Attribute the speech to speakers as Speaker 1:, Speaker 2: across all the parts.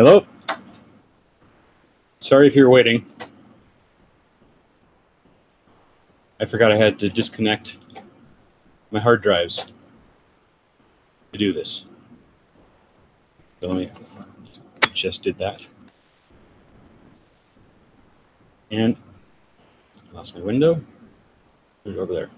Speaker 1: Hello. Sorry if you're waiting. I forgot I had to disconnect my hard drives to do this. So I just did that. And I lost my window. Put it over there.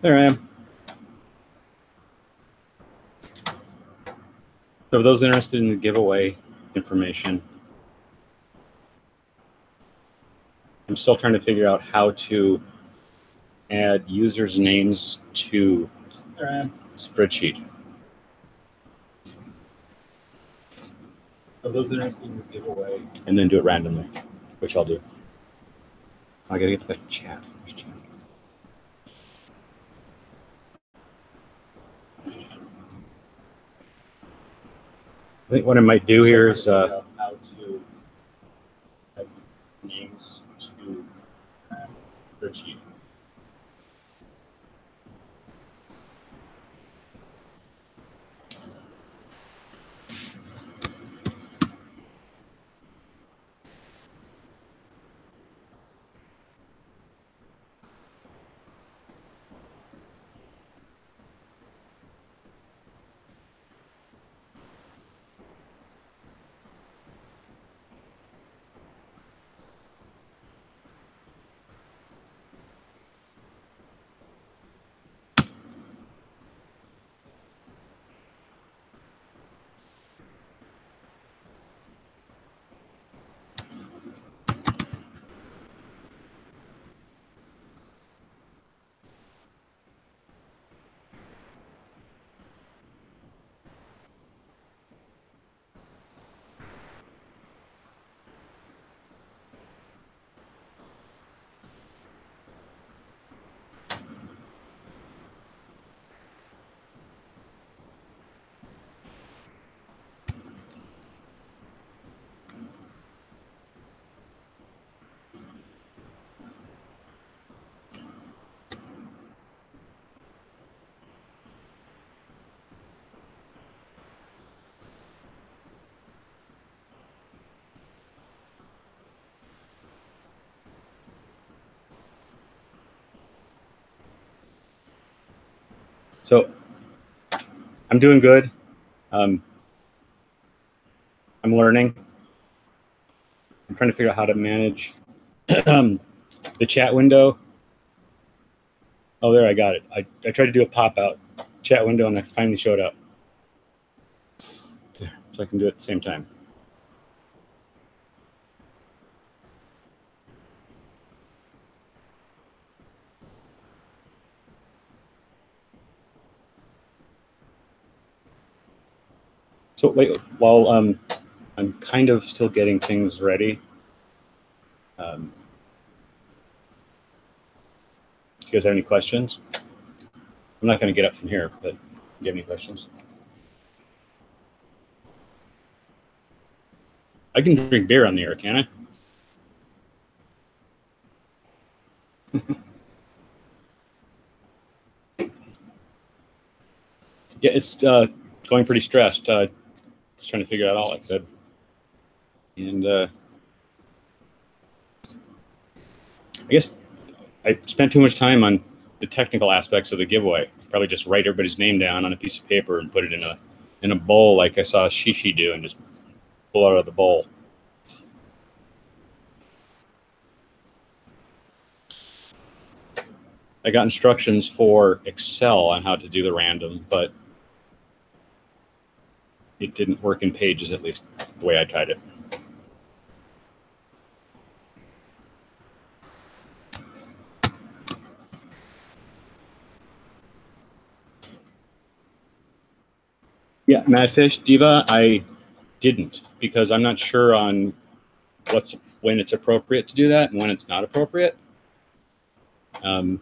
Speaker 1: There I am. So for those interested in the giveaway information, I'm still trying to figure out how to add users' names to a spreadsheet. For those interested in the giveaway, and then do it randomly, which I'll do. I gotta get to the chat. Where's chat? I think what I might do here is how to add names to spreadsheet. So I'm doing good. I'm learning. I'm trying to figure out how to manage the chat window. Oh, there, I got it. I tried to do a pop-out chat window, and it finally showed up. There, so I can do it at the same time. So wait, while I'm kind of still getting things ready, do you guys have any questions? I'm not going to get up from here, but do you have any questions? I can drink beer on the air, can I? Yeah, it's going pretty stressed. Just trying to figure it out, like I said. And I guess I spent too much time on the technical aspects of the giveaway. Probably just write everybody's name down on a piece of paper and put it in a bowl like I saw Shishi do, and just pull out of the bowl. I got instructions for Excel on how to do the random, but it didn't work in Pages, at least the way I tried it. Yeah, Madfish Diva, I didn't because I'm not sure on when it's appropriate to do that and when it's not appropriate. And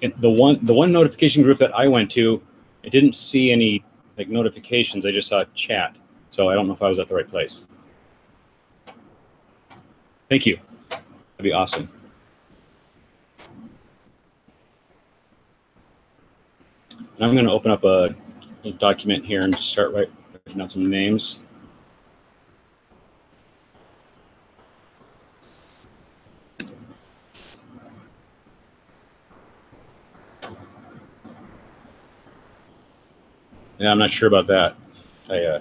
Speaker 1: the one notification group that I went to, I didn't see any like notifications. I just saw chat, so I don't know if I was at the right place. Thank you. That'd be awesome. And I'm going to open up a document here and start writing down some names. Yeah, I'm not sure about that. Yeah.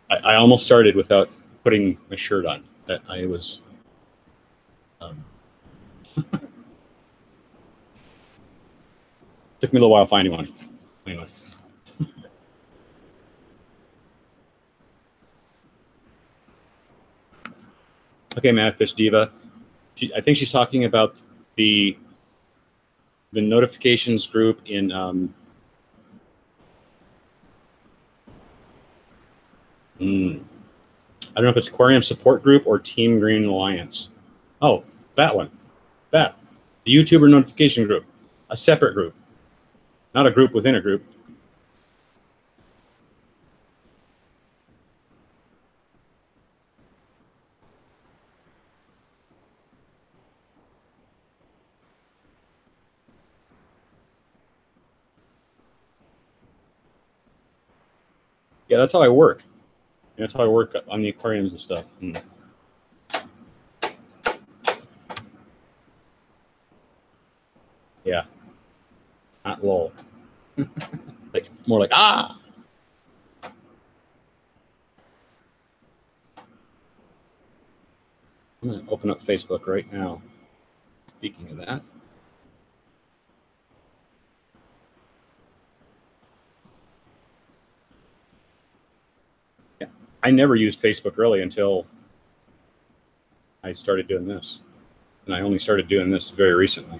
Speaker 1: I almost started without putting my shirt on. That I was. Took me a little while finding one. Anyway. Okay, Madfish Diva. I think she's talking about the notifications group in I don't know if it's Aquarium Support Group or Team Green Alliance. Oh, that one. That. The YouTuber notification group. A separate group. Not a group within a group. Yeah, that's how I work. And that's how I work on the aquariums and stuff. Yeah. Not lol. Like more like ah. I'm gonna open up Facebook right now. Speaking of that. Yeah. I never used Facebook really until I started doing this. And I only started doing this very recently.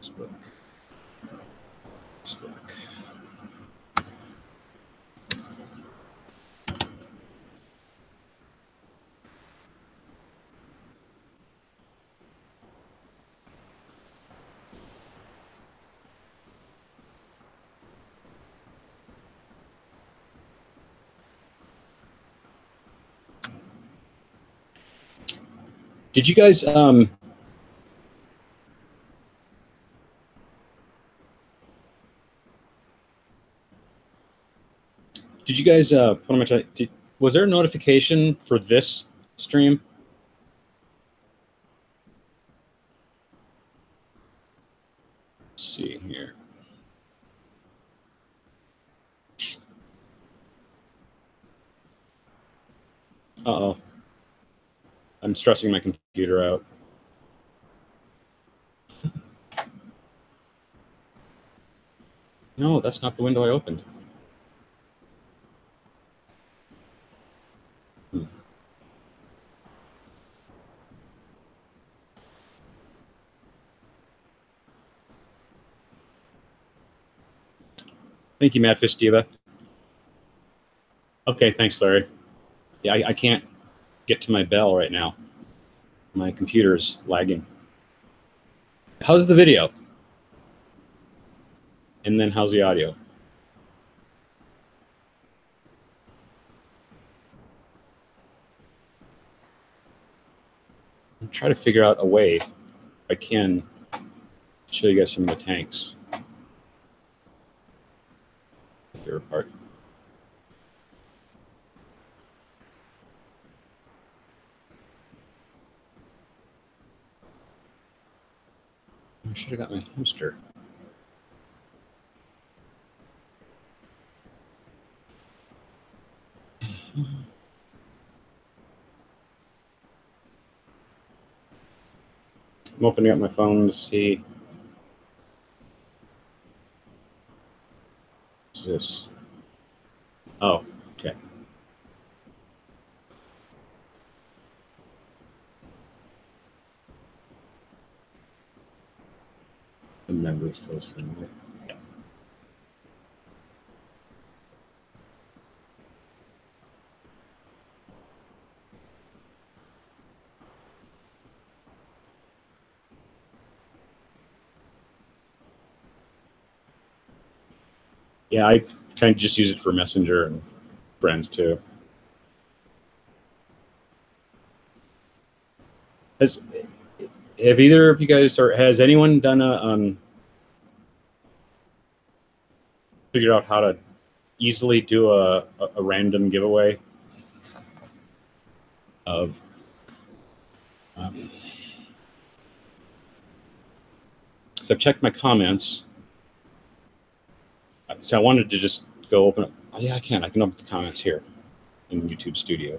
Speaker 1: Facebook. Facebook. Did you guys put on my chat? Was there a notification for this stream? Let's see here. Uh-oh. I'm stressing my computer out. No, that's not the window I opened. Thank you, Madfish Diva. Okay, thanks, Larry. Yeah, I can't get to my bell right now. My computer's lagging. How's the video? And then how's the audio? I'm trying to figure out a way if I can show you guys some of the tanks. Here apart. I should have got my hamster. I'm opening up my phone to see. What's this? Oh, okay. members close for me. Yeah, I kind of just use it for Messenger and friends too. Have either of you guys, or has anyone done a figured out how to easily do a random giveaway of so I've checked my comments. So I wanted to just go open up. Oh, yeah, I can open the comments here in YouTube Studio.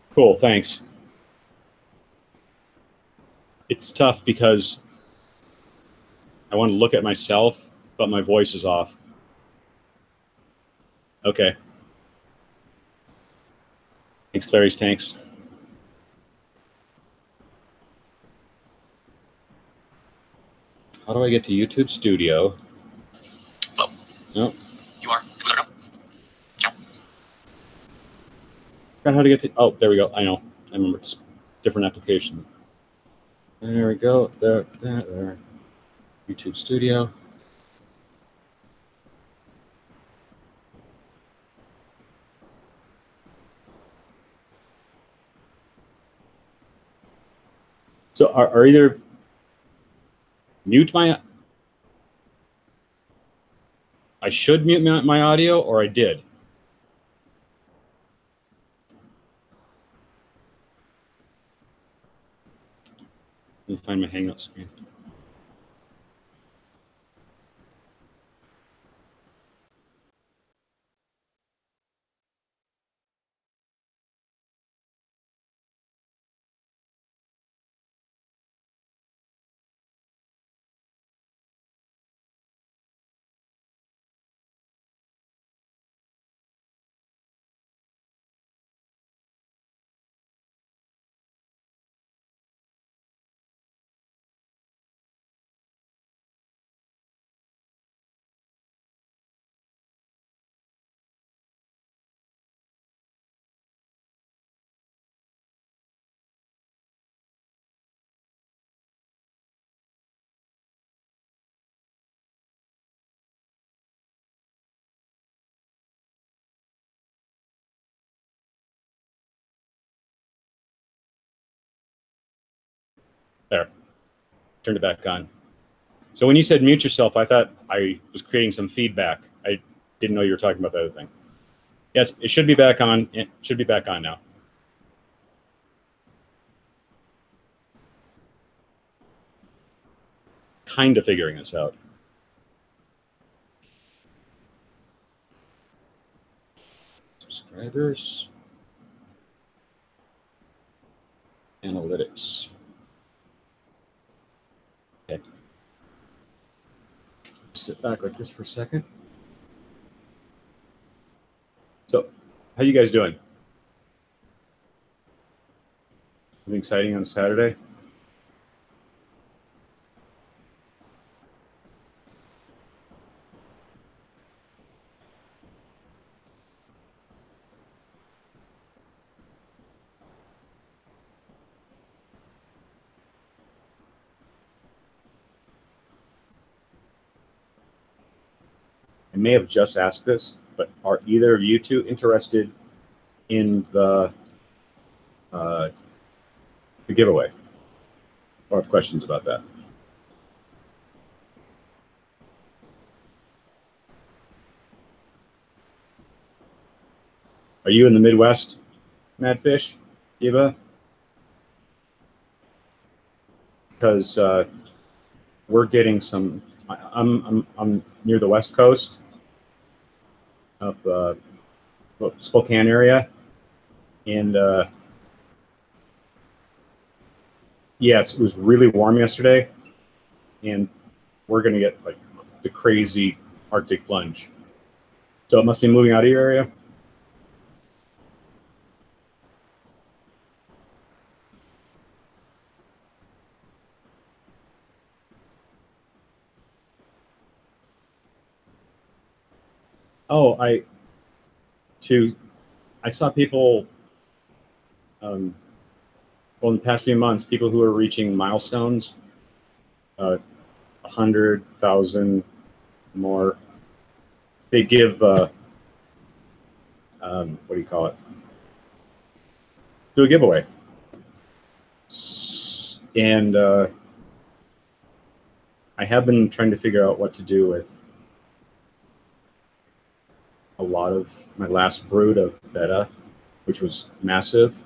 Speaker 1: Cool, thanks. It's tough because I want to look at myself, but my voice is off. Okay. Thanks, Larry's Tanks. How do I get to YouTube Studio?
Speaker 2: Hello.
Speaker 1: No.
Speaker 2: You are.
Speaker 1: How to get to? Oh, there we go. I know. I remember. It's a different application. There we go. There. YouTube Studio. So are either mute my? I should mute my audio, or I did. Let me find my Hangout screen. There. Turned it back on. So when you said mute yourself, I thought I was creating some feedback. I didn't know you were talking about the other thing. Yes, it should be back on. It should be back on now. Kind of figuring this out. Subscribers. Analytics. Okay. Sit back like this for a second. So, how you guys doing? Anything exciting on Saturday? I may have just asked this, but are either of you two interested in the giveaway? Or have questions about that? Are you in the Midwest, Madfish, Eva? Because we're getting some. I'm near the West Coast, up Spokane area, and yes, it was really warm yesterday, and we're gonna get like the crazy Arctic plunge. So it must be moving out of your area. Oh, I saw people, well, in the past few months, people who are reaching milestones, 100,000 more. They give, what do you call it? Do a giveaway. And I have been trying to figure out what to do with a lot of my last brood of Betta, which was massive.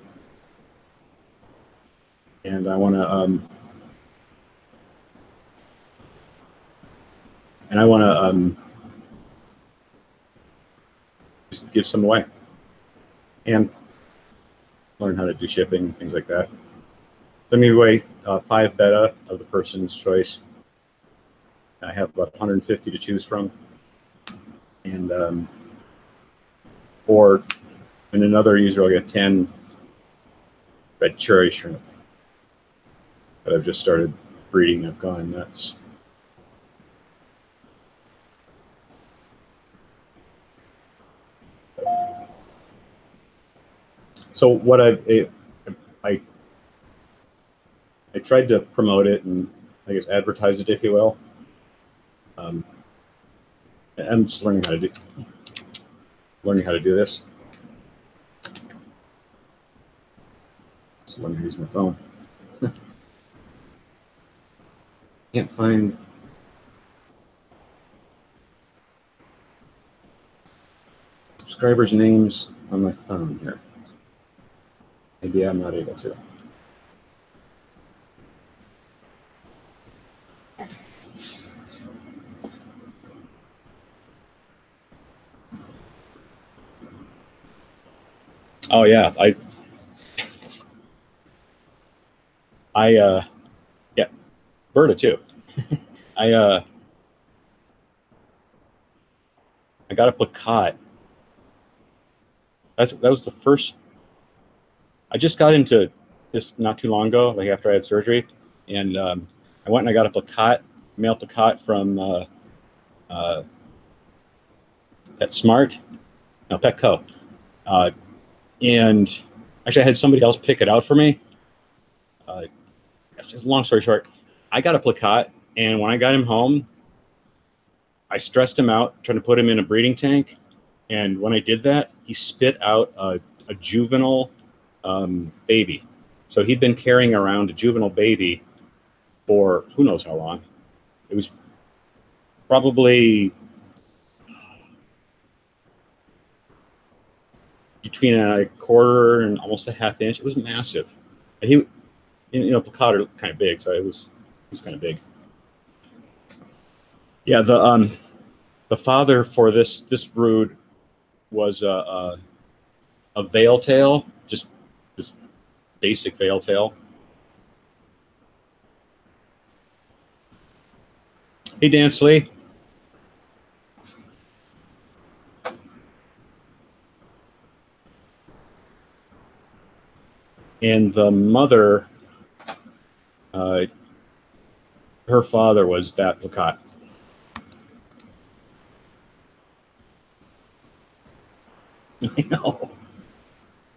Speaker 1: And I want to, just give some away and learn how to do shipping, things like that. Let me away 5 Betta of the person's choice. I have about 150 to choose from. And or in another user, I'll get 10 red cherry shrimp that I've just started breeding. I've gone nuts. So what I tried to promote it and I guess advertise it, if you will. I'm just learning how to do this. So let me use my phone. Can't find. Subscribers' names on my phone here. Maybe I'm not able to. Oh yeah, yeah, Betta too. I got a placat. That was the first. I just got into this not too long ago, like after I had surgery, and I went and I got a placat, male placat from PetSmart, no, Petco, and actually I had somebody else pick it out for me. Long story short, I got a placat, and when I got him home, I stressed him out trying to put him in a breeding tank, and when I did that, he spit out a juvenile baby. So he'd been carrying around a juvenile baby for who knows how long. It was probably between a quarter and almost a half inch. It was massive. He, placat are kind of big, so it was kind of big. Yeah, the father for this brood was a veil tail, just this basic veil tail. Hey, Dansley. And the mother, her father was that placat. I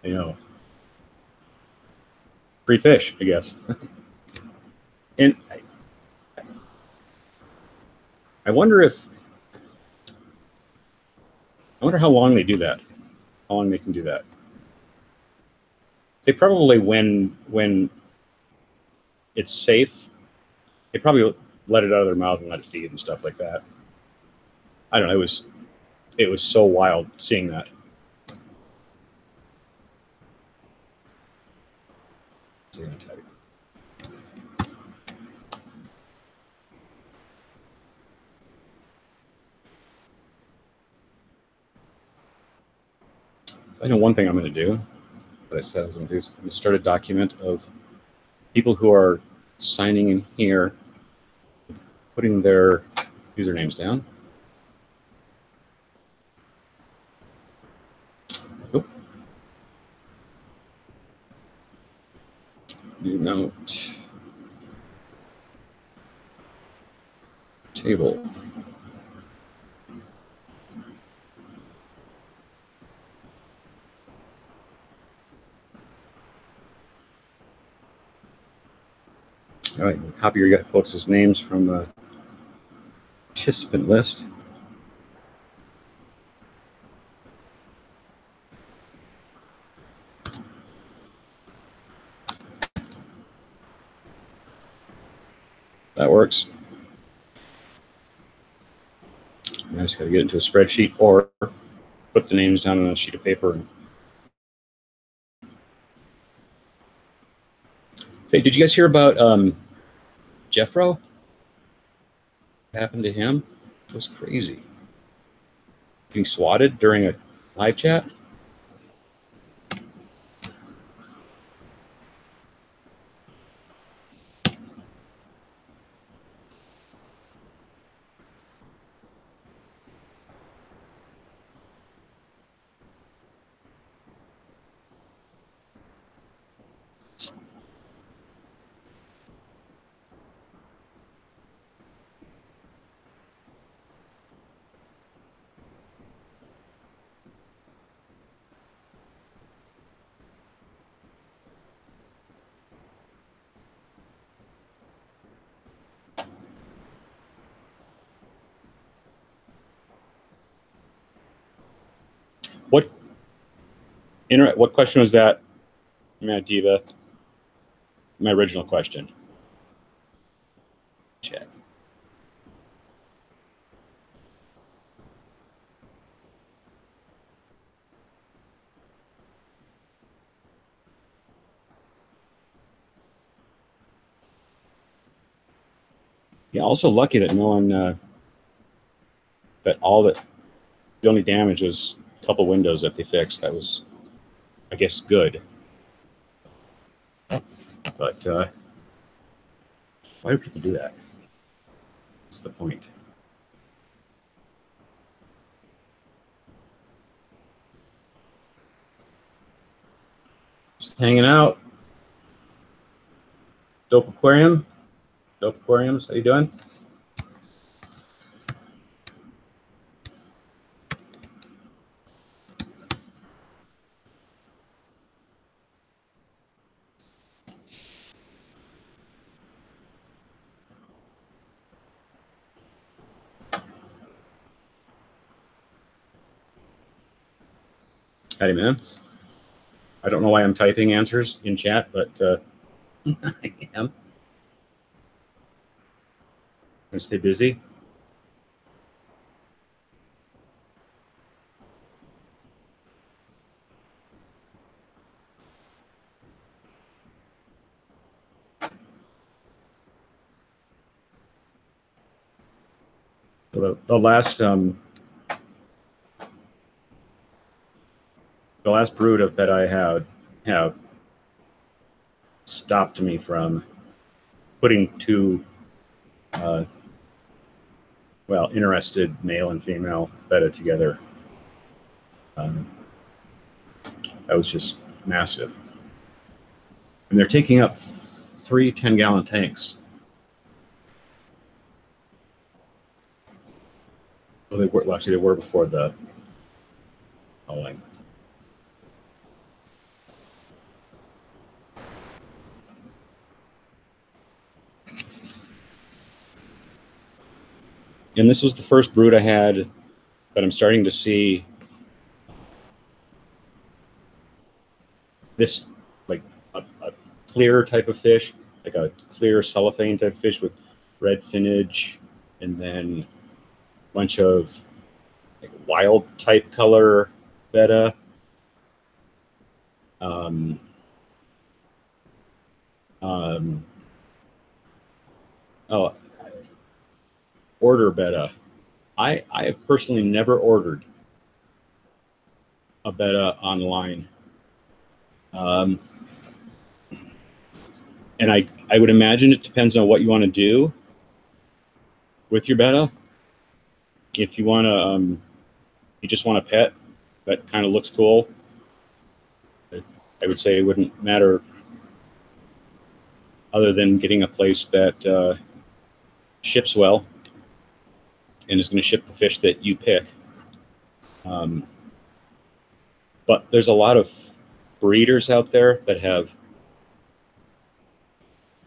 Speaker 1: know. Free fish, I guess. And I wonder how long they do that. How long they can do that. They probably, when it's safe, they probably let it out of their mouth and let it feed and stuff like that. I don't know. It was so wild seeing that. So I'm gonna type. I know one thing I'm going to do, that I said I was going to do, is I'm going to start a document of people who are signing in here, putting their usernames down. Oh. New note. Table. All right, copy your folks' names from the participant list. That works. I just got to get it into a spreadsheet or put the names down on a sheet of paper. Say, did you guys hear about Jeffro? What happened to him? It was crazy. Getting swatted during a live chat? What question was that, Matt Diva? My original question. Check. Yeah, also lucky that no one, the only damage was a couple windows that they fixed. That was, I guess, good. But why do people do that? What's the point? Just hanging out. Dope Aquarium. Dope Aquariums, how you doing? Howdy, man. I don't know why I'm typing answers in chat, but I am. I'm gonna stay busy. The last brood of Betta I have stopped me from putting two interested male and female Betta together. That was just massive. And they're taking up 3 10-gallon tanks. Well, they were before the hauling. And this was the first brood I had that I'm starting to see this, like a clear type of fish, like a clear cellophane type of fish with red finnage, and then a bunch of like wild type color Betta. Um, oh, order Betta. I have personally never ordered a Betta online. And I would imagine it depends on what you want to do with your Betta. If you want to, you just want a pet that kind of looks cool, I would say it wouldn't matter other than getting a place that ships well and is going to ship the fish that you pick. But there's a lot of breeders out there that have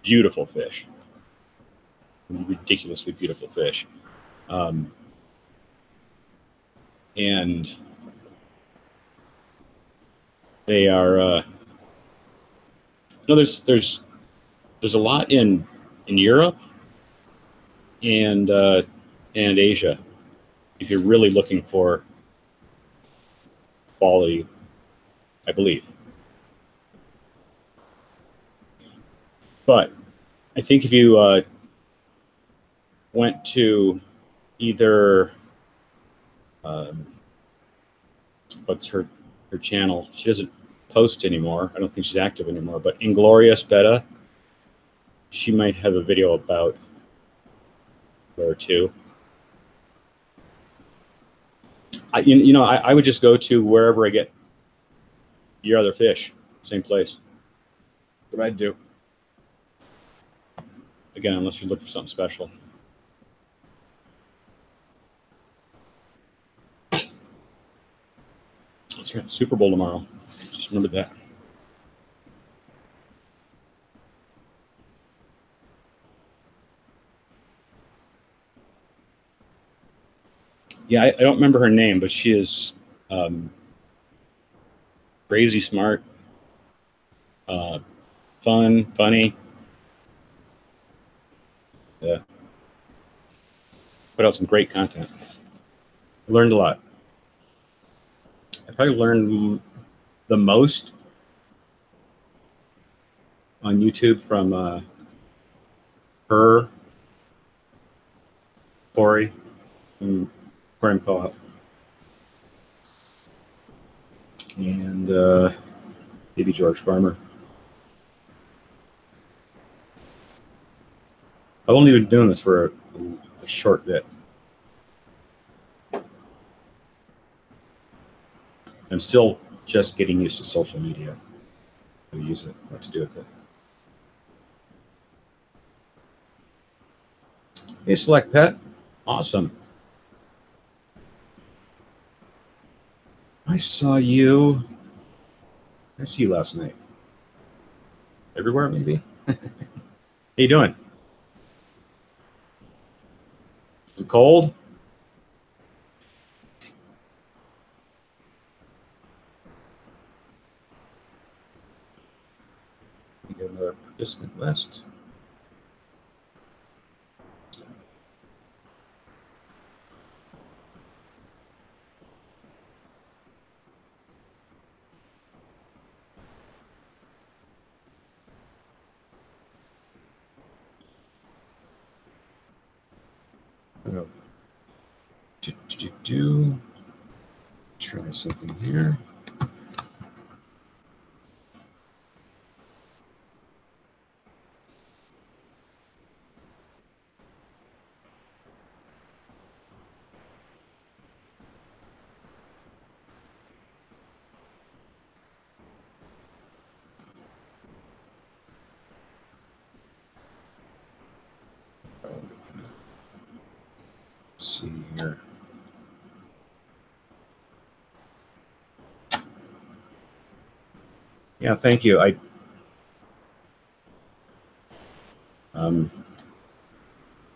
Speaker 1: beautiful fish, ridiculously beautiful fish. And they are, no, there's a lot in Europe and Asia if you're really looking for quality, I believe. But I think if you went to either what's her channel? She doesn't post anymore. I don't think she's active anymore. But Inglorious Betta, she might have a video about her or two. I would just go to wherever I get your other fish, same place. What I'd do. Again, unless you're looking for something special. Let's the Super Bowl tomorrow. Just remember that. Yeah, I don't remember her name, but she is crazy smart, funny. Yeah. Put out some great content. I learned a lot. I probably learned the most on YouTube from her, Corey, and Corey Co-op, and maybe George Farmer. I've only been doing this for a short bit. I'm still just getting used to social media, how to use it, what to do with it. Hey, Select Pet. Awesome. I see you last night. Everywhere, maybe? How you doing? Is it cold? We get another participant list. Try something here. Let's see here. Yeah, thank you. I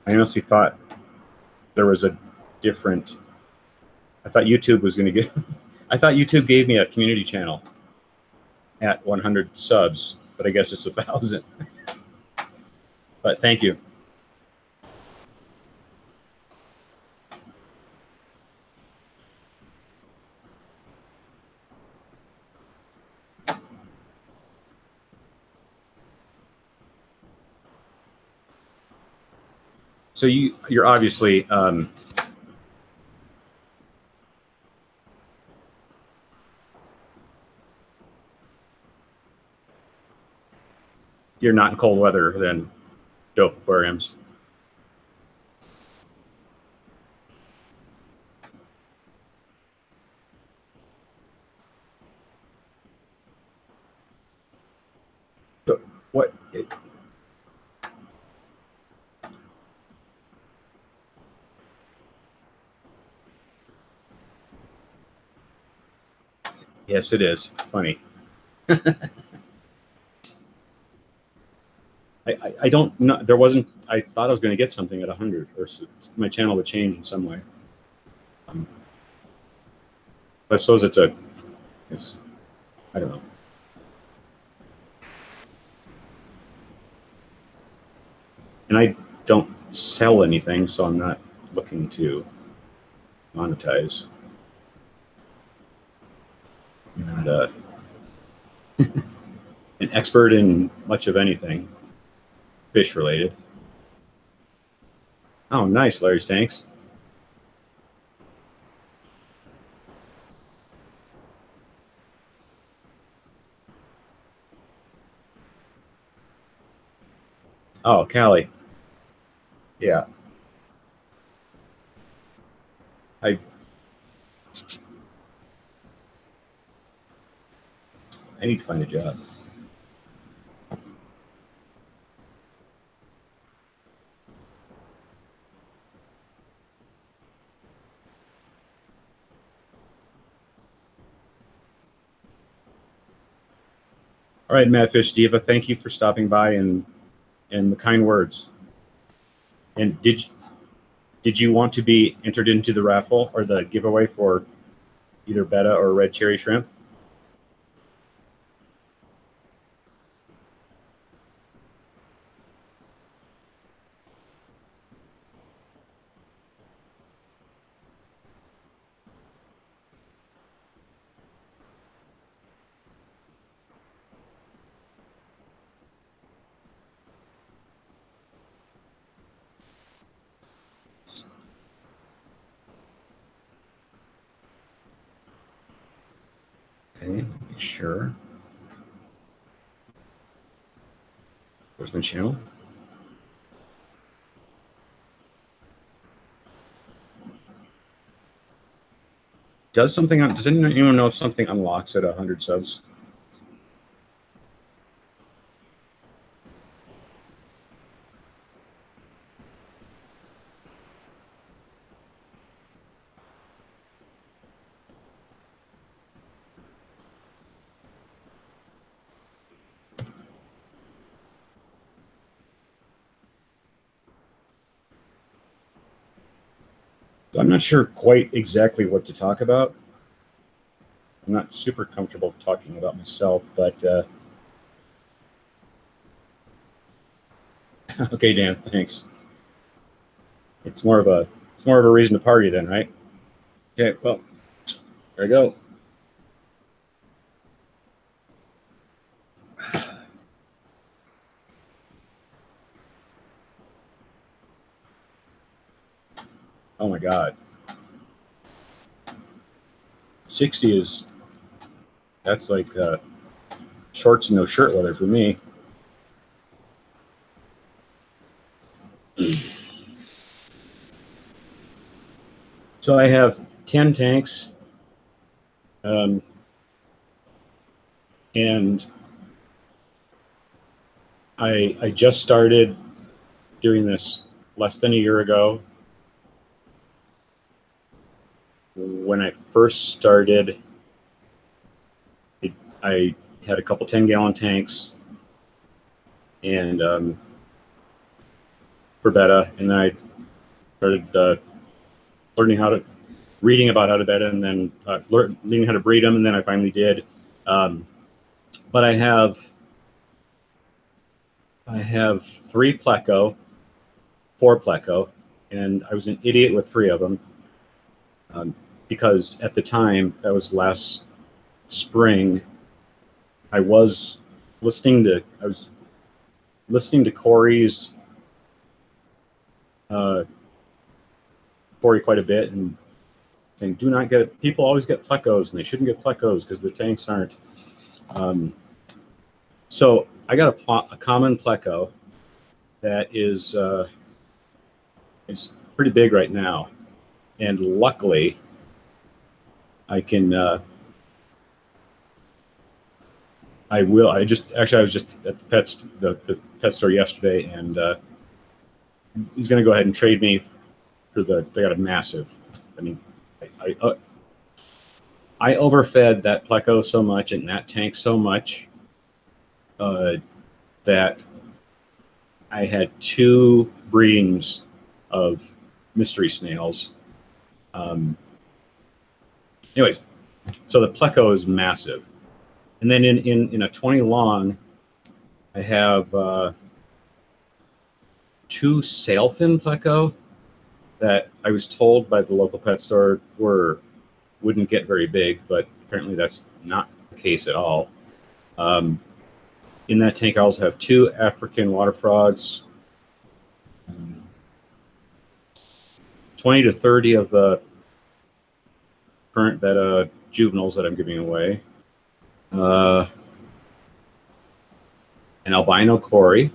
Speaker 1: honestly thought there was a different. I thought YouTube was going to get. I thought YouTube gave me a community channel at 100 subs, but I guess it's 1,000. But thank you. So you're obviously you're not in cold weather then dope aquariums. So what? Yes, it is funny. I don't know. There wasn't. I thought I was going to get something at 100, or my channel would change in some way. I suppose it's I don't know. And I don't sell anything, so I'm not looking to monetize. I'm not an expert in much of anything fish related. Oh, nice, Larry's Tanks. Oh, Callie. Yeah. I need to find a job. All right, Madfish Diva, thank you for stopping by and the kind words. And did you want to be entered into the raffle or the giveaway for either Betta or red cherry shrimp? Okay, sure. Where's my channel? Does anyone know if something unlocks at 100 subs? I'm not sure quite exactly what to talk about. I'm not super comfortable talking about myself, but okay, Dan, thanks. It's more of a reason to party then, right? Okay, well, there we go. Oh my God. 60 that's like shorts and no shirt weather for me. So I have 10 tanks, and I just started doing this less than a year ago. When I first started, I had a couple 10-gallon tanks, and for Betta, and then I started reading about how to Betta, and then learning how to breed them, and then I finally did. But I have 3 pleco, 4 pleco, and I was an idiot with 3 of them because at the time, that was last spring, I was listening to Corey's Corey quite a bit and saying, do not get it. People always get plecos, and they shouldn't get plecos because their tanks aren't. So I got a common pleco that is it's pretty big right now, and luckily I can. I will. I was just at the pet store yesterday, and he's going to go ahead and trade me for they got a massive. I mean, I overfed that pleco so much and that tank so much that I had 2 breedings of mystery snails. Anyways, so the pleco is massive. And then in a 20 long, I have 2 sailfin pleco that I was told by the local pet store wouldn't get very big, but apparently that's not the case at all. In that tank, I also have 2 African water frogs, 20 to 30 of the current Betta juveniles that I'm giving away, an albino Cory,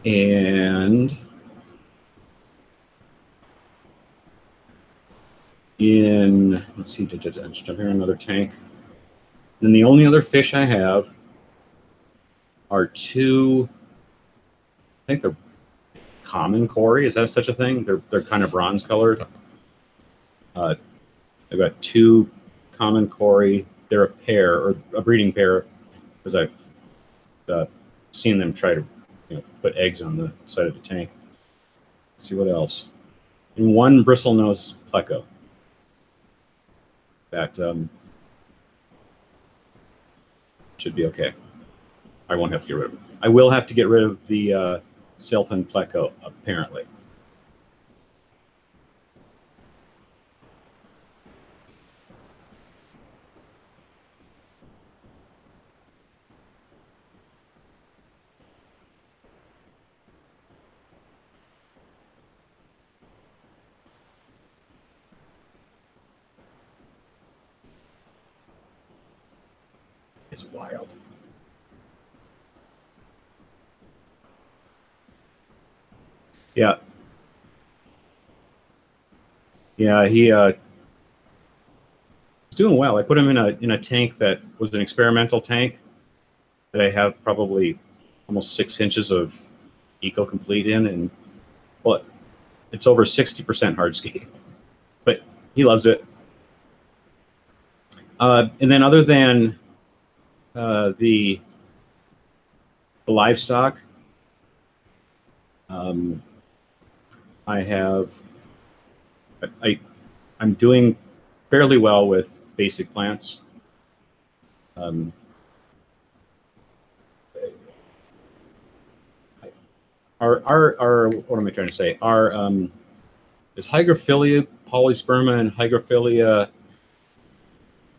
Speaker 1: and let's see, just jumping around another tank. Then the only other fish I have are 2, I think they're common Cory. Is that such a thing? They're kind of bronze colored. I've got 2 common Cory. They're a pair, or a breeding pair, because I've seen them try to put eggs on the side of the tank. Let's see what else. And 1 bristlenose pleco that should be okay. I won't have to get rid of it. I will have to get rid of the sailfin pleco, apparently. It's wild. Yeah. Yeah, he's doing well. I put him in a tank that was an experimental tank that I have probably almost 6 inches of Eco Complete in, and well, it's over 60% hardscape, but he loves it. And then other than the livestock, I'm doing fairly well with basic plants. Our what am I trying to say? Is Hygrophila polysperma and Hygrophila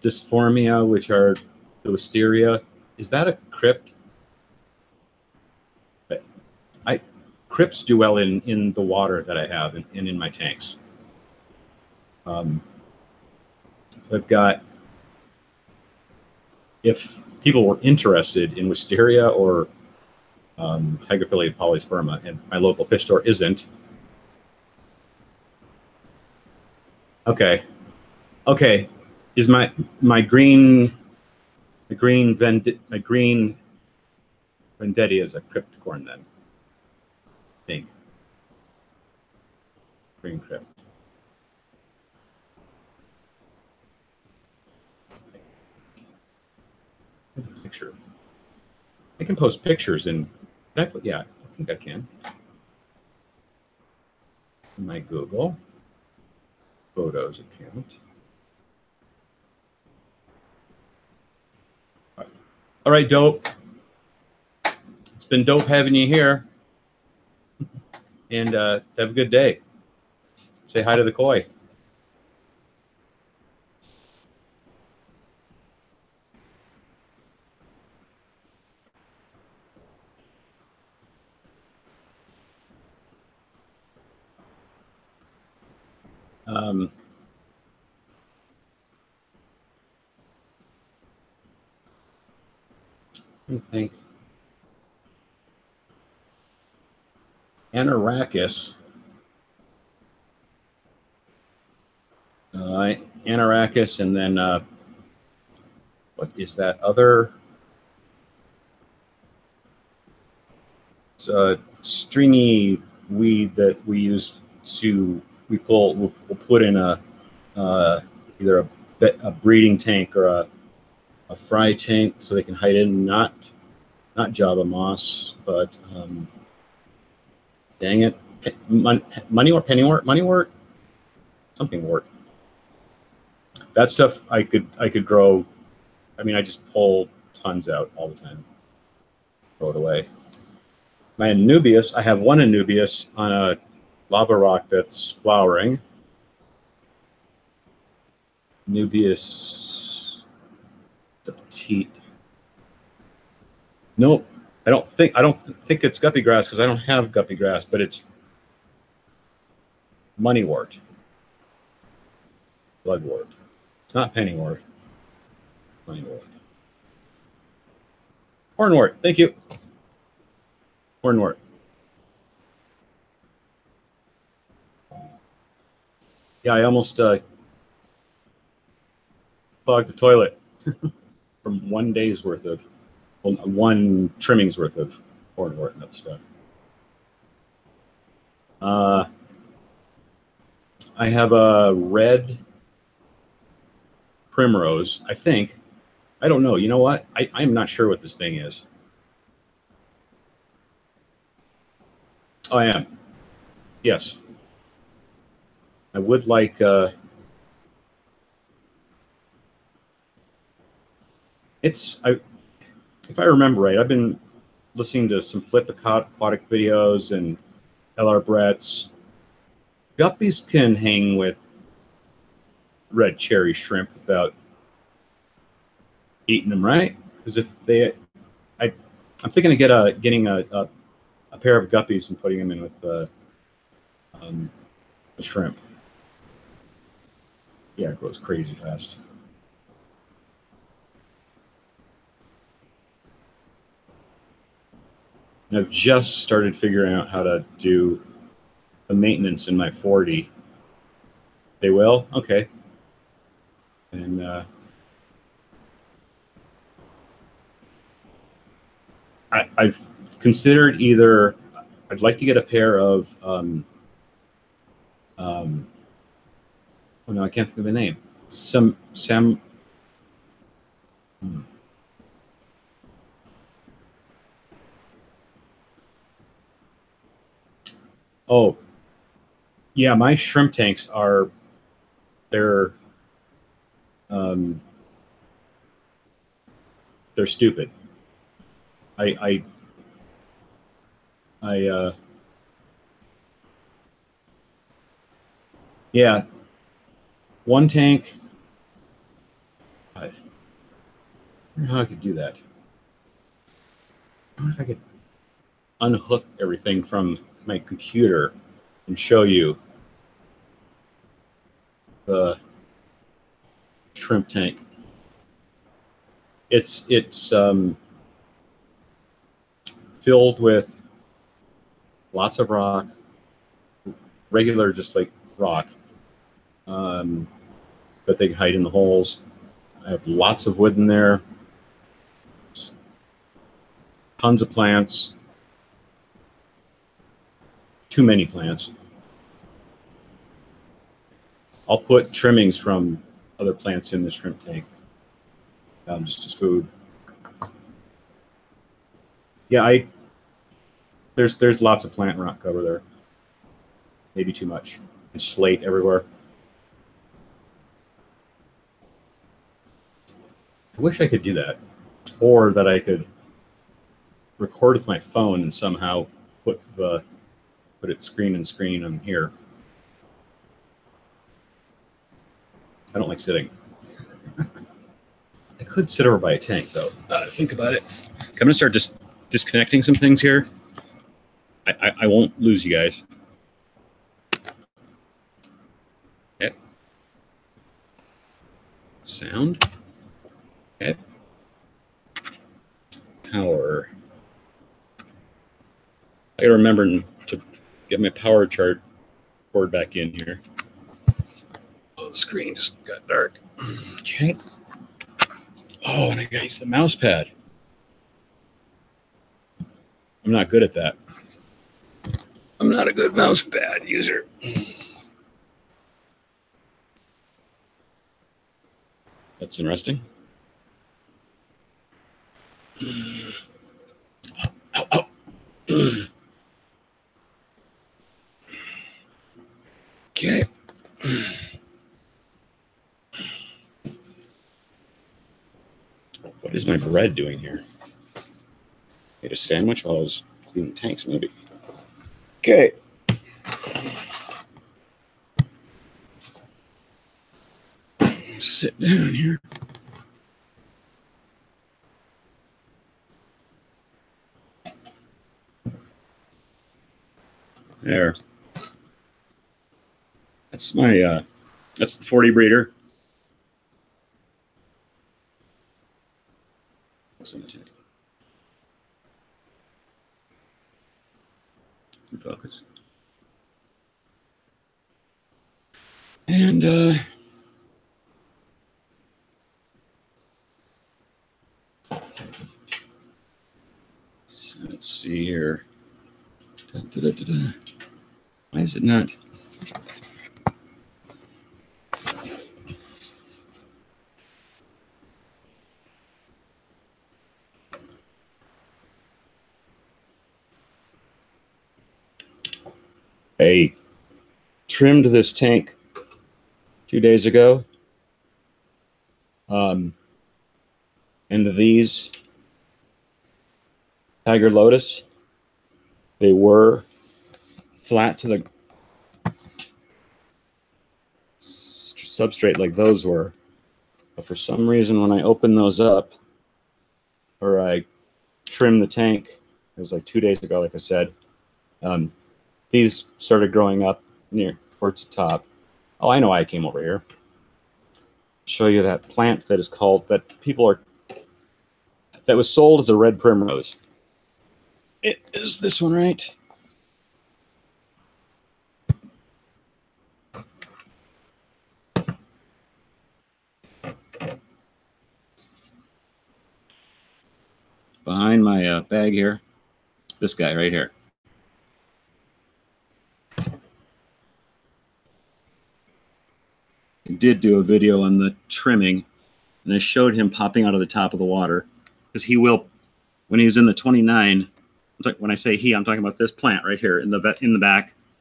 Speaker 1: dysformia, which are the wisteria, is that a crypt? Crypts do well in the water that I have and in my tanks. I've got, if people were interested in wisteria or Hygrophila polysperma, and my local fish store isn't. Okay. Is my green Vendetti is a crypticorn then? I think. Green crypt. Picture. I can post pictures in. Yeah, I think I can. My Google Photos account. All right, dope. It's been dope having you here. And have a good day. Say hi to the koi. Let me think. Anarachus. Anarachus, and then what is that other? It's a stringy weed that we use to we'll put in a either a breeding tank or a fry tank so they can hide in. Not Java moss, but dang it, moneywort, pennywort, something wort. That stuff I could grow. I mean, I just pull tons out all the time. Throw it away. My Anubias, I have one Anubias on a lava rock that's flowering. Anubias petite. Nope, I don't think it's guppy grass because I don't have guppy grass, but it's moneywort, bloodwort. It's not pennywort. Moneywort. Hornwort. Thank you. Hornwort. Yeah, I almost clogged the toilet from 1 day's worth of, well, one trimming's worth of hornwort and other stuff. I have a red primrose, I think. I don't know. You know what? I'm not sure what this thing is. Oh, I am. Yes. I would like if I remember right, I've been listening to some flip aquatic videos and LR Brett's. Guppies can hang with red cherry shrimp without eating them, right? Because if they, I'm thinking of getting a pair of guppies and putting them in with the shrimp. Yeah, it grows crazy fast. And I've just started figuring out how to do the maintenance in my 40. They will? Okay. And I've considered either, I'd like to get a pair of, oh no, I can't think of the name. Oh, yeah, my shrimp tanks are, they're stupid. Yeah, one tank, I don't know how I could do that. I wonder if I could unhook everything from my computer and show you the shrimp tank. It's filled with lots of rock, regular, just like rock, that they can hide in the holes. I have lots of wood in there, just tons of plants, too many plants. I'll put trimmings from other plants in the shrimp tank, just as food. Yeah, there's lots of plant rock cover there. Maybe too much. And slate everywhere. I wish I could do that, or that I could record with my phone and somehow put it screen and screen on here. I don't like sitting. I could sit over by a tank, though. Think about it. I'm going to start just disconnecting some things here. I won't lose you guys. Sound. Okay. Power. I gotta remember to get my power chart board back in here. Oh, the screen just got dark. Okay. Oh, and I gotta use the mouse pad. I'm not good at that. I'm not a good mouse pad user. That's interesting. Ow, ow. Okay. What is my bread doing here? Made a sandwich while I was cleaning tanks, maybe. Okay. Sit down here. There. That's my that's the 40 breeder. What's in the tank? Focus. And so let's see here. Why is it not? I trimmed this tank 2 days ago. And these Tiger Lotus, they were flat to the substrate like those were. But for some reason, when I opened those up, or I trimmed the tank, it was like 2 days ago, like I said, these started growing up near towards the top. Oh, I know why I came over here. Show you that plant that is called, that was sold as a red primrose. It is this one, right? Behind my bag here, this guy right here. I did do a video on the trimming, and I showed him popping out of the top of the water, because he will, when he was in the 29, when I say he, I'm talking about this plant right here in the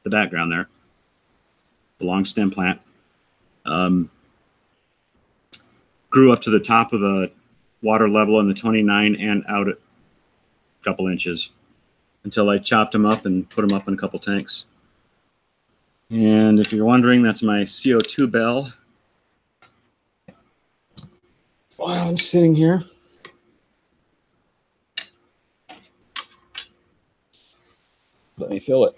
Speaker 1: background there, the long stem plant, grew up to the top of the water level in the 29 and out a couple inches until I chopped him up and put him up in a couple tanks. And if you're wondering, that's my CO2 bell. While I'm sitting here, let me fill it.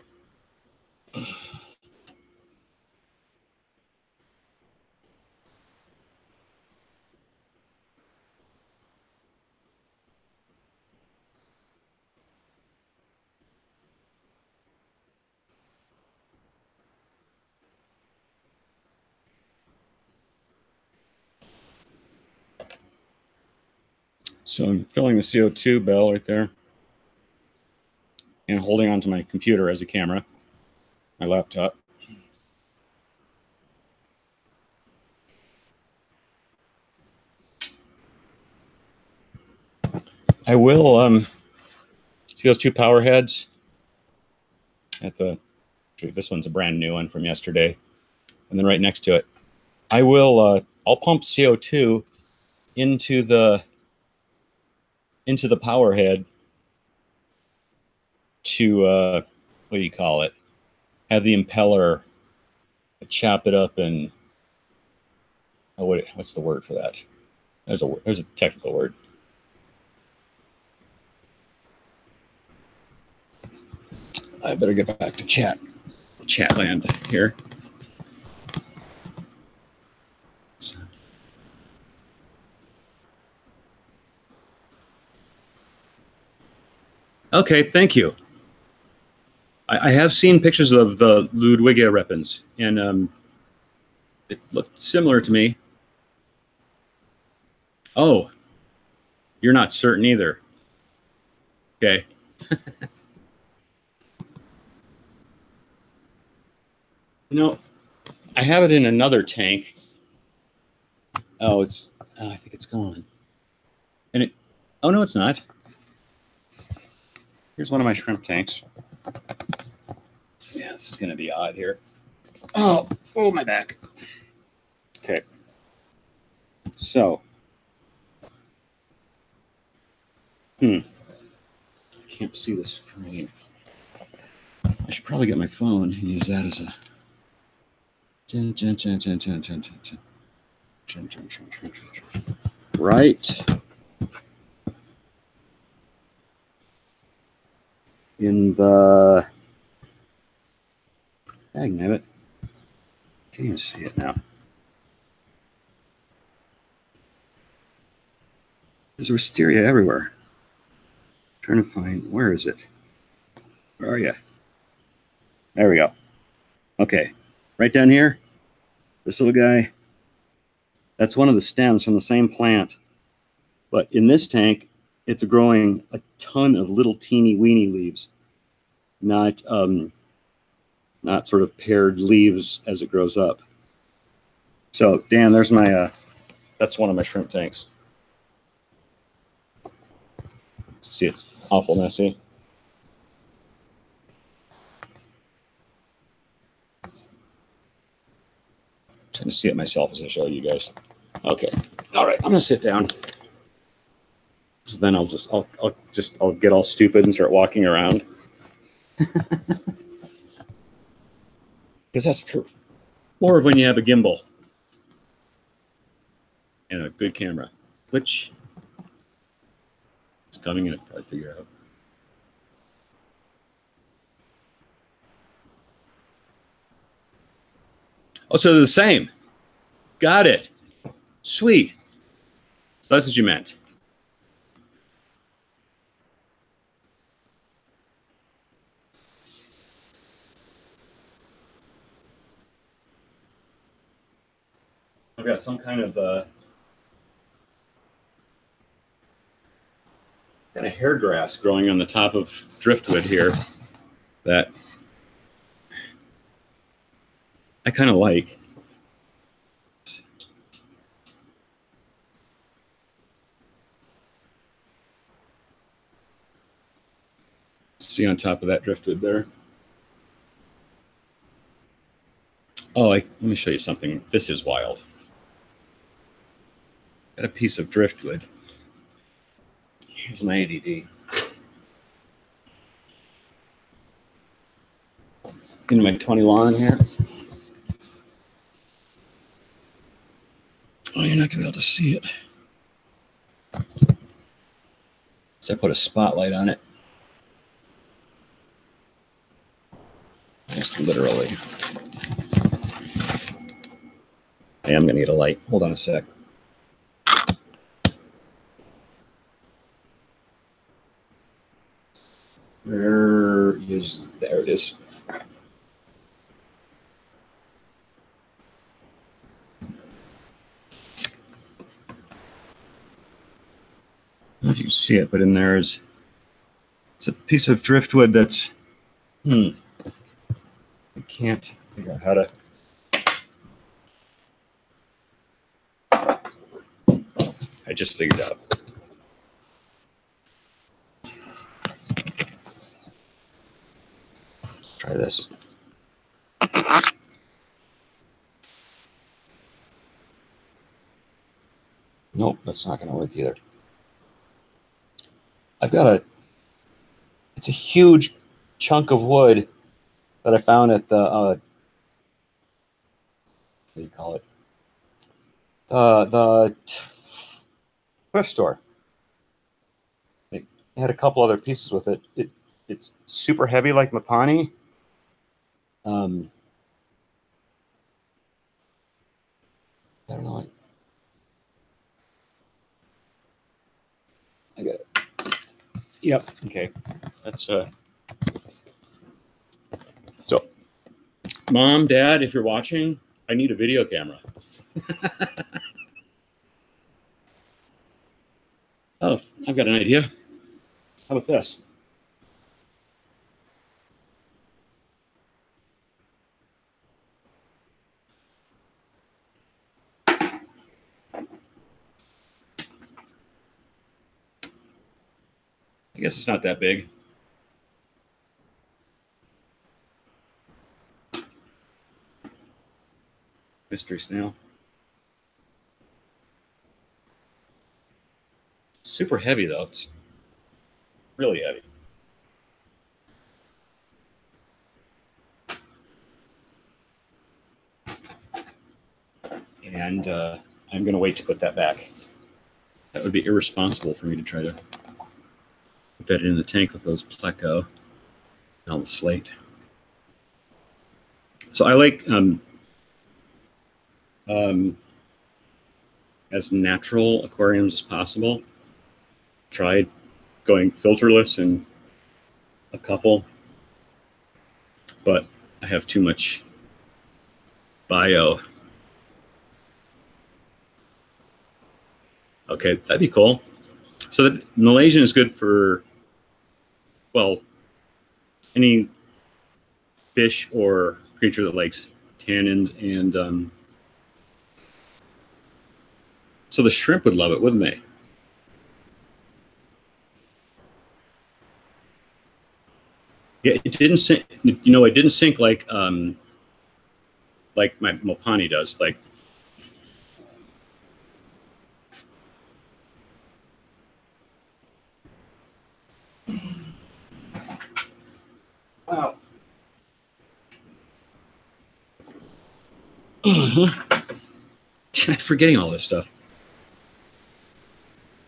Speaker 1: So I'm filling the CO2 bell right there and holding onto my computer as a camera, my laptop. I will see those two power heads at this one's a brand new one from yesterday, and then right next to it, I'll pump CO2 into the power head to what do you call it? Have the impeller chop it up and what's the word for that? There's a technical word. I better get back to chat land here. Okay, thank you. I have seen pictures of the Ludwigia repens, and it looked similar to me. Oh, you're not certain either. Okay. You know, I have it in another tank. Oh, I think it's gone. And it, oh no, it's not. Here's one of my shrimp tanks. Yeah, this is going to be odd here. Oh, my back. Okay. So, can't see the screen. I should probably get my phone and use that as a. Right in the. Dang it. Can't even see it now. There's wisteria everywhere. I'm trying to find, where is it? Where are you? There we go. Okay, right down here, this little guy, that's one of the stems from the same plant. But in this tank, it's growing a ton of little teeny weeny leaves, not sort of paired leaves as it grows up. So, Dan, there's my, that's one of my shrimp tanks. See, it's awful messy. Trying to see it myself as I show you guys. Okay. All right. I'm gonna sit down. So then I'll get all stupid and start walking around. Because that's for more of when you have a gimbal and a good camera, which is coming in. I'll probably figure out. Oh, so they're the same. Got it. Sweet. That's what you meant. I've got some kind of hair grass growing on the top of driftwood here that I kind of like. See on top of that driftwood there. Oh, let me show you something. This is wild. Got a piece of driftwood. Here's my ADD. In my 21 here. Oh, you're not gonna be able to see it. So I put a spotlight on it. Just literally. I am gonna need a light. Hold on a sec. There it is. I don't know if you can see it, but in there it's a piece of driftwood that's I can't figure out how to. I just figured out. Try this. Nope, that's not going to work either. I've got it's a huge chunk of wood that I found at the, what do you call it? The thrift store. It had a couple other pieces with it. It's super heavy like Mapani. I don't know. I got it. Yep. Okay. That's so, Mom, Dad, if you're watching, I need a video camera. Oh, I've got an idea. How about this? I guess it's not that big. Mystery snail. Super heavy though. It's really heavy. And I'm going to wait to put that back. That would be irresponsible for me to try to put that in the tank with those pleco on the slate. So I like as natural aquariums as possible. Tried going filterless in a couple, but I have too much bio. Okay, that'd be cool. So the Malaysian is good for, well, any fish or creature that likes tannins, and so the shrimp would love it, wouldn't they? Yeah, it didn't sink. You know, it didn't sink like my Mopani does. Like, wow. I'm forgetting all this stuff.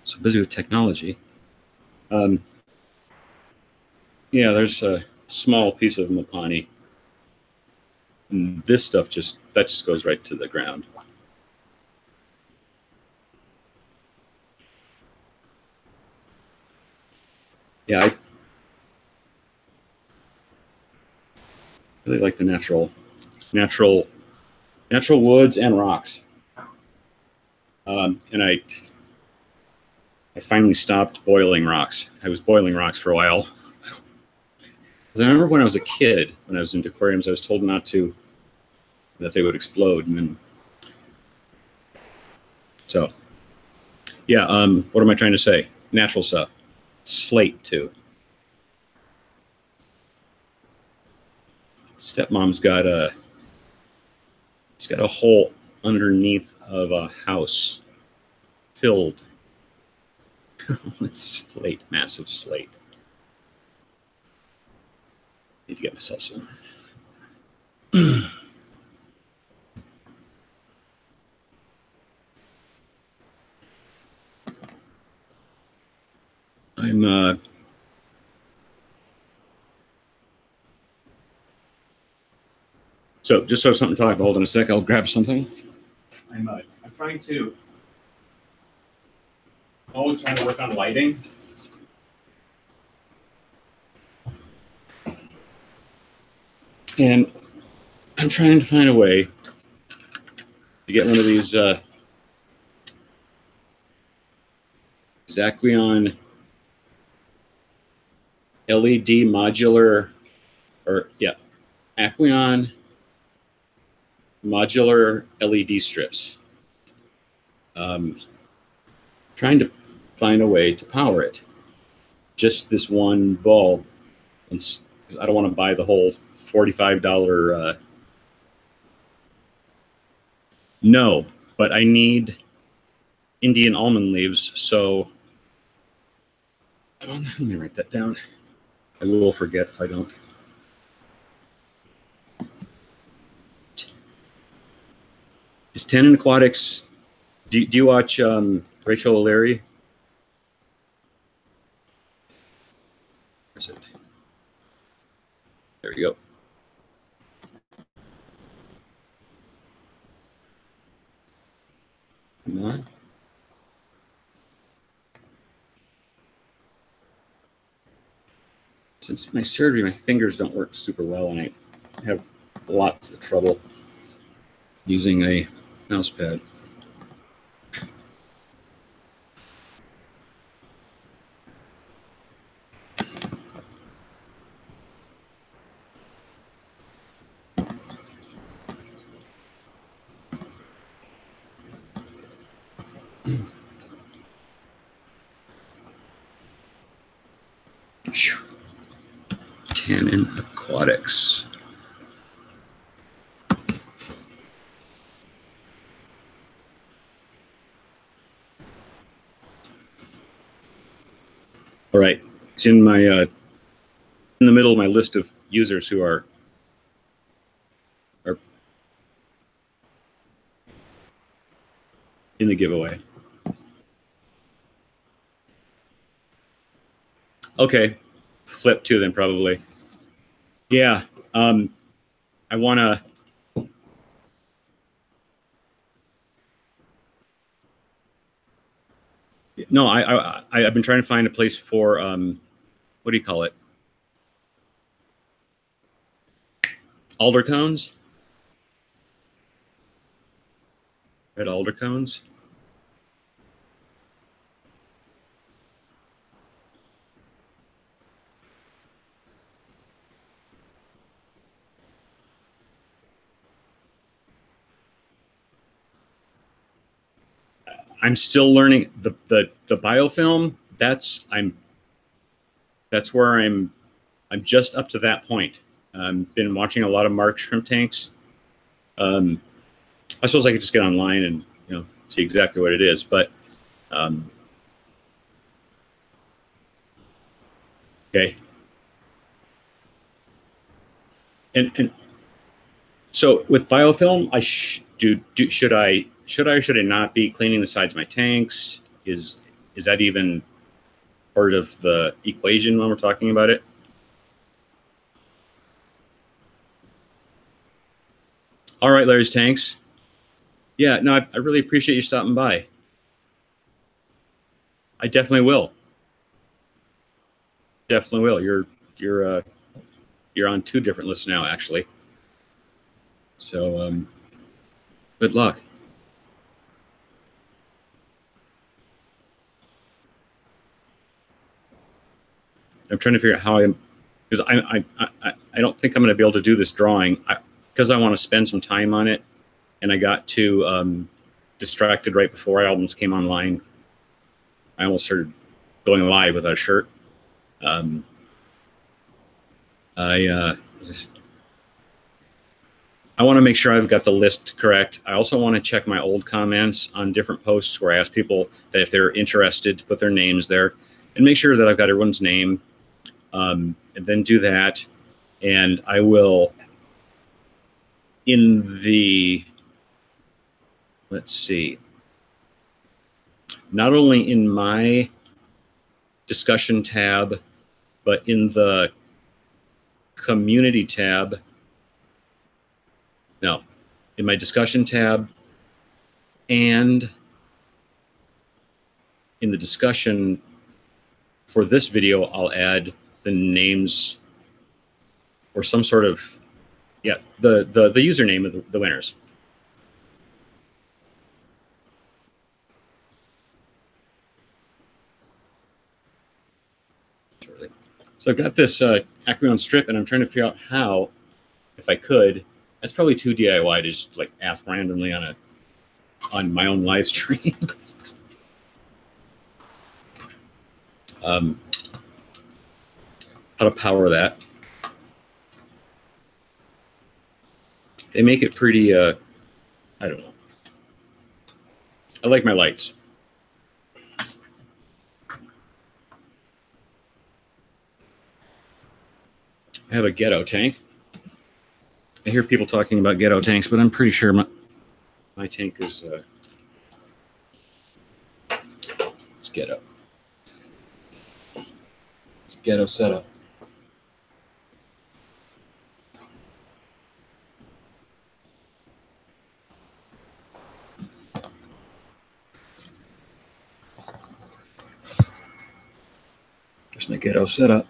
Speaker 1: So busy with technology. Yeah, there's a small piece of Mopani. And this stuff just goes right to the ground. Yeah, I really like the natural woods and rocks. And I finally stopped boiling rocks. I was boiling rocks for a while. Because I remember when I was a kid, when I was into aquariums, I was told not to, that they would explode. And then, so, yeah, what am I trying to say? Natural stuff. Slate, too. Stepmom's got she's got a hole underneath of a house filled with slate, massive slate. Need to get myself some. I'm so just so something to talk about. Hold on a sec. I'll grab something. I'm trying to always trying to work on lighting. And I'm trying to find a way to get one of these Zaquion LED modular, or yeah, Aquion modular LED strips. Trying to find a way to power it. Just this one bulb, because I don't want to buy the whole $45. No, but I need Indian almond leaves, so let me write that down. I will forget if I don't. Is Tannin Aquatics? Do you watch Rachel O'Leary? Where's it? There you go. Come on. Since my surgery, my fingers don't work super well, and I have lots of trouble using a mouse pad. Tannin Aquatics. All right, it's in my in the middle of my list of users who are in the giveaway. Okay, flip two then probably. Yeah, I want to. No, I've been trying to find a place for what do you call it? Alder cones. Red alder cones. I'm still learning the biofilm. That's where I'm just up to that point. Been watching a lot of Mark shrimp tanks. I suppose I could just get online and see exactly what it is, but okay. And so with biofilm, should I or should I not be cleaning the sides of my tanks? Is that even part of the equation when we're talking about it? All right, Larry's Tanks. Yeah, no, I really appreciate you stopping by. I definitely will. Definitely will. You're on two different lists now, actually. So good luck. I'm trying to figure out how because I don't think I'm going to be able to do this drawing because I want to spend some time on it, and I got too distracted right before I almost came online. I almost started going live without a shirt. I want to make sure I've got the list correct. I also want to check my old comments on different posts where I ask people that if they're interested to put their names there, and make sure that I've got everyone's name, and then do that. And I will, in the, let's see, not only in my discussion tab, but in the community tab, no, in my discussion tab and in the discussion for this video, I'll add the names or some sort of, yeah, the username of the winners. So I've got this Acroon strip, and I'm trying to figure out how, if I could, that's probably too DIY to just like ask randomly on my own live stream. How to power that. They make it pretty, I don't know. I like my lights. I have a ghetto tank. I hear people talking about ghetto tanks, but I'm pretty sure my tank is it's ghetto. It's a ghetto setup. There's my ghetto setup.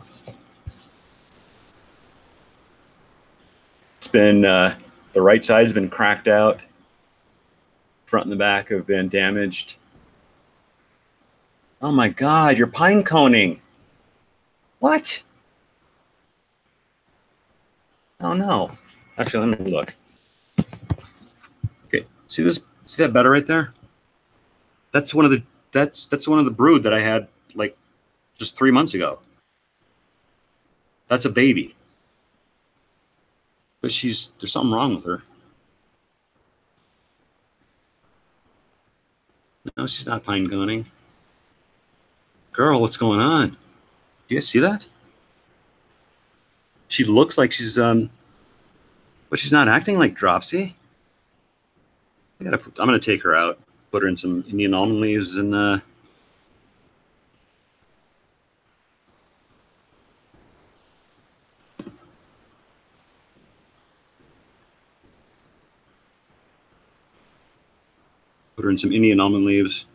Speaker 1: been, the right side's been cracked out. Front and the back have been damaged. Oh my God, you're pine coning. What? Oh no. Actually, let me look. Okay, see this? See that Betta right there? That's one of the that's one of the brood that I had like just 3 months ago. That's a baby. But there's something wrong with her. No, she's not pine coning. Girl, what's going on? Do you see that? She looks like she's but she's not acting like Dropsy. I'm gonna take her out, put her in some Indian almond leaves, and put her in some Indian almond leaves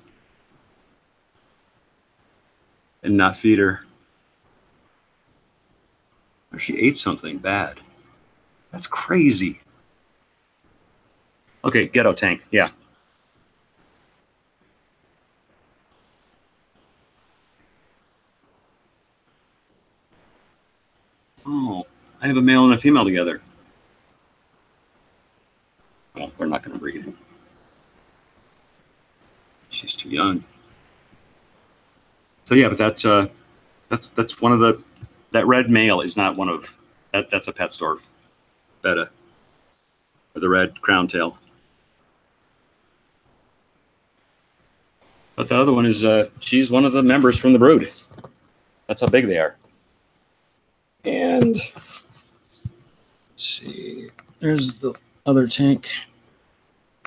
Speaker 1: and not feed her. Or she ate something bad. That's crazy. Okay, ghetto tank, yeah. Oh, I have a male and a female together. Well, we're not gonna breed. She's too young. So yeah, but that's one of the, that red male is not one of, that's a pet store Betta, or the red crown tail. But the other one is, she's one of the members from the brood. That's how big they are. And let's see, there's the other tank.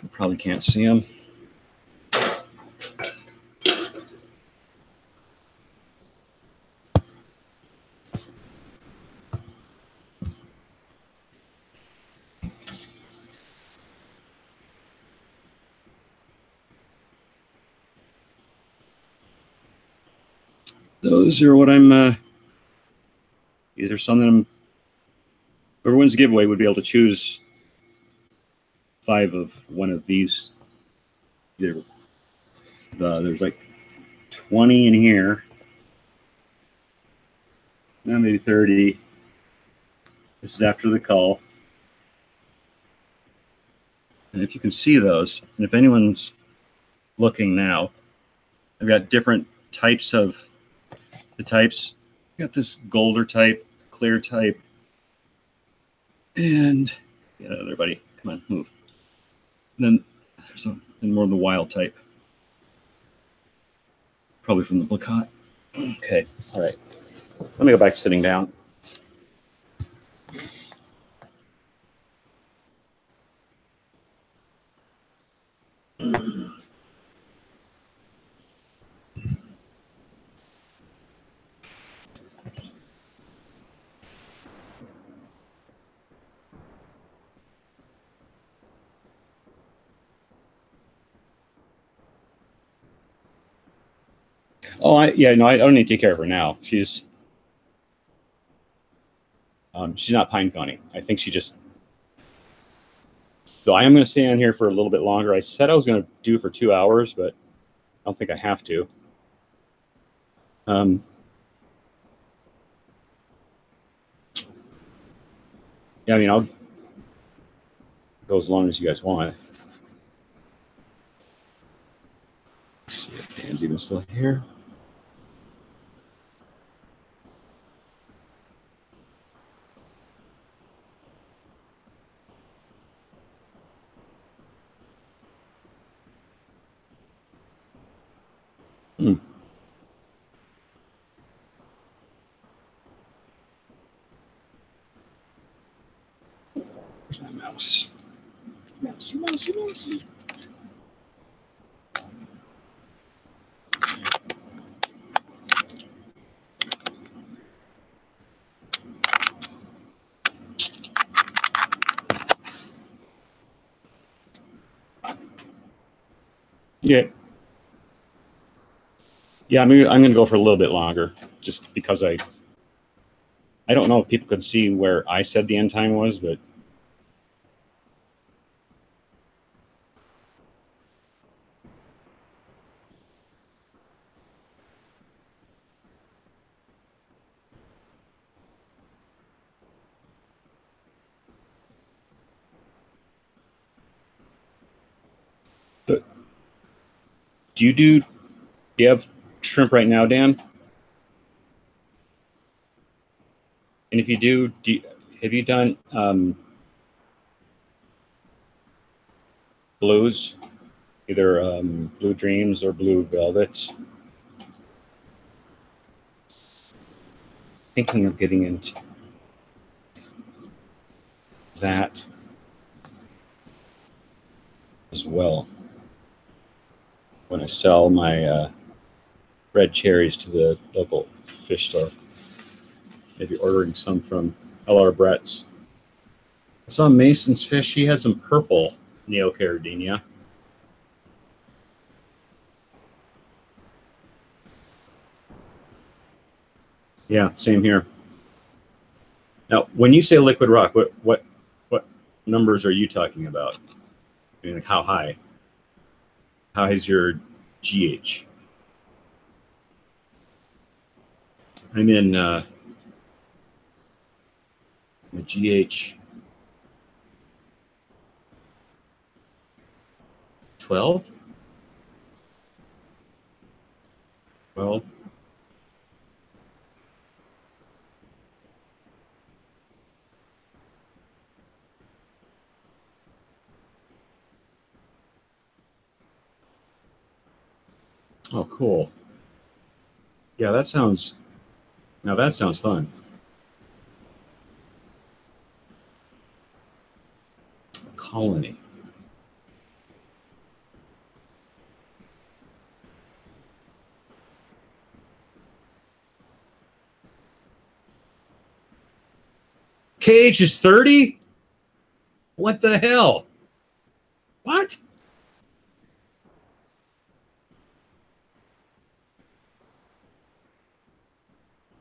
Speaker 1: You probably can't see them. Those are what I'm, these are something whoever wins the giveaway would be able to choose 5 of one of these. There's like 20 in here. Now maybe 30. This is after the cull. And if you can see those, and if anyone's looking now, I've got different types of the types. I've got this golder type, clear type, and get out of there, buddy. Come on, move. And then there's more of the wild type. Probably from the plakat. Okay, all right. Let me go back to sitting down. Oh, yeah, no, I don't need to take care of her now. She's not pine coning. I think she just. So I am going to stay on here for a little bit longer. I said I was going to do for 2 hours, but I don't think I have to. Yeah, I mean, I'll go as long as you guys want. Let's see if Dan's even still here. Where's my mouse? Mousey, mousey, mousey. Yeah. Yeah, I'm going to go for a little bit longer, just because I don't know if people could see where I said the end time was, but do you have shrimp right now, Dan? And if you do, have you done blues, either Blue Dreams or Blue Velvets? Thinking of getting into that as well when I sell my red cherries to the local fish store. Maybe ordering some from L.R. Brett's. I saw Mason's fish. He had some purple Neocaridina. Yeah, same here. Now, when you say liquid rock, what numbers are you talking about? I mean, like how high? How high is your GH? I'm in the GH 12. 12. Oh, cool. Yeah, that sounds fun. Colony. KH is 30? What the hell? What?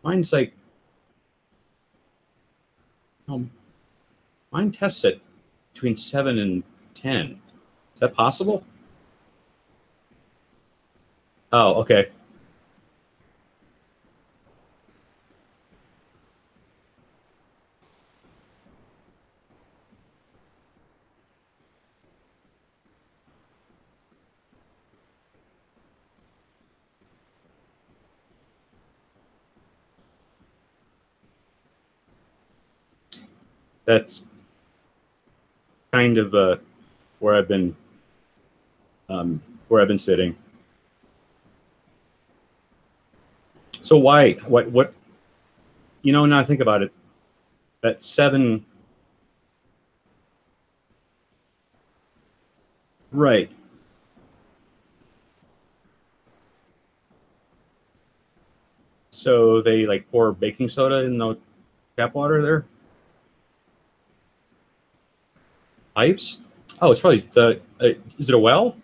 Speaker 1: Mine's like, mine tests at between 7 and 10. Is that possible? Oh, okay. That's kind of where I've been sitting. So why? What? You know, now I think about it. That 7, right? So they like pour baking soda in the tap water there. Pipes? Oh, it's probably the. Is it a well?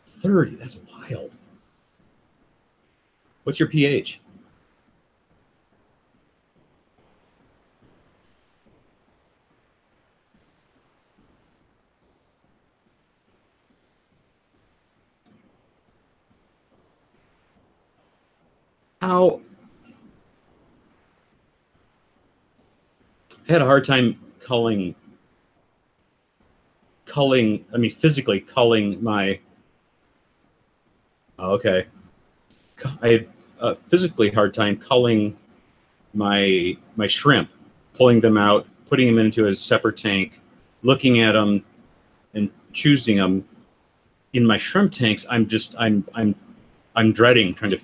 Speaker 1: 30. That's wild. What's your pH? How? I had a hard time culling. I mean, physically culling my. Oh, okay. I had a physically hard time culling my shrimp, pulling them out, putting them into a separate tank, looking at them, and choosing them. In my shrimp tanks, I'm dreading trying to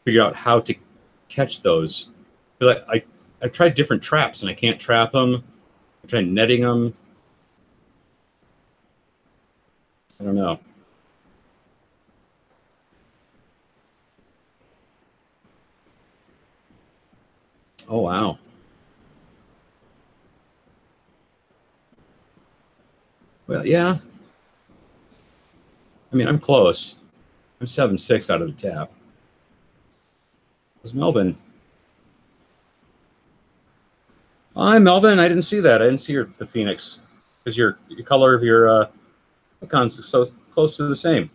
Speaker 1: figure out how to catch those. But I've tried different traps and I can't trap them. I tried netting them. I don't know. Oh wow. Well, yeah. I mean, I'm close. I'm 7.6 out of the tap. Was Melvin? Hi, Melvin. I didn't see that. I didn't see the Phoenix because your color of your icon's so close to the same.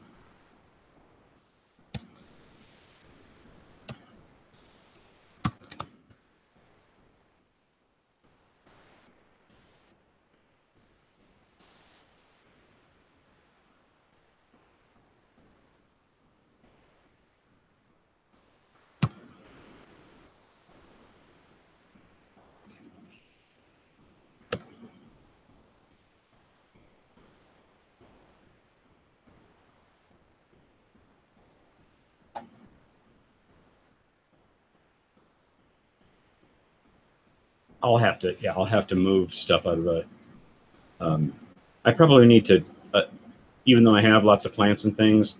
Speaker 1: I'll have to move stuff out of the. I probably need to, even though I have lots of plants and things,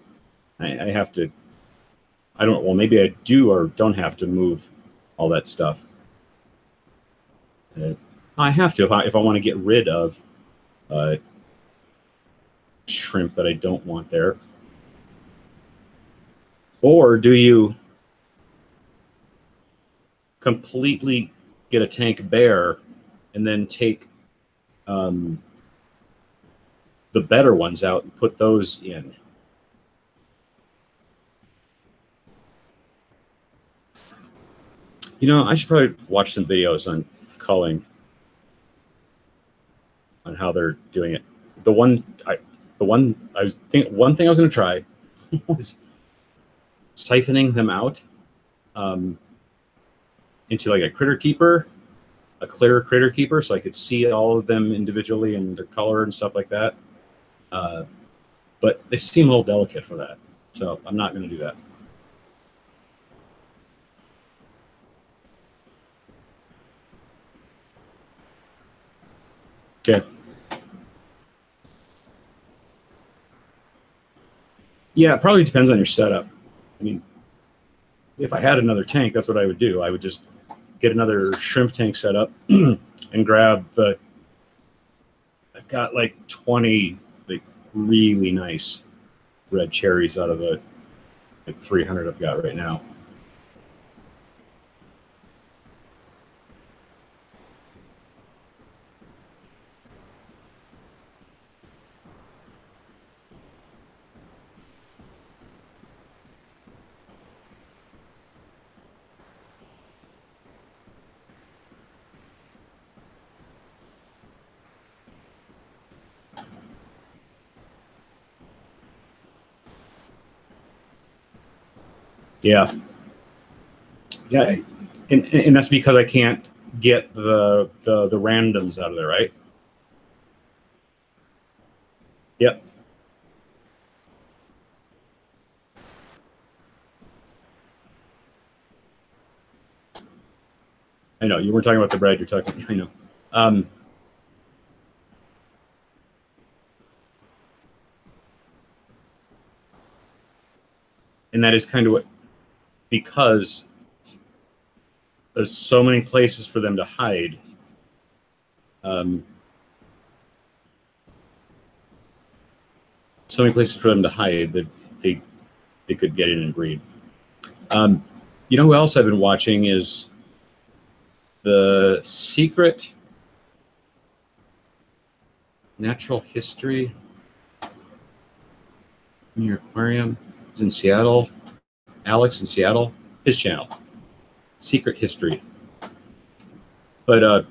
Speaker 1: I have to. I don't. Well, maybe I do or don't have to move all that stuff. I have to if I want to get rid of shrimp that I don't want there. Or do you completely get a tank bare and then take the better ones out and put those in? You know, I should probably watch some videos on culling, on how they're doing it. One thing I was going to try was siphoning them out into like a critter keeper, a clear critter keeper, so I could see all of them individually and their color and stuff like that. But they seem a little delicate for that, so I'm not going to do that. Okay. Yeah, it probably depends on your setup. I mean, if I had another tank, that's what I would do. I would just get another shrimp tank set up and grab the. I've got like 20 like really nice red cherries out of the like 300 I've got right now. Yeah, yeah, and that's because I can't get the randoms out of there, right? Yep. I know you weren't talking about the bread. You're talking. I know. And that is kind of what, because there's so many places for them to hide. So many places for them to hide that they could get in and breed. You know who else I've been watching is the Secret Natural History in your aquarium. Is in Seattle. Alex in Seattle. His channel, Secret History. But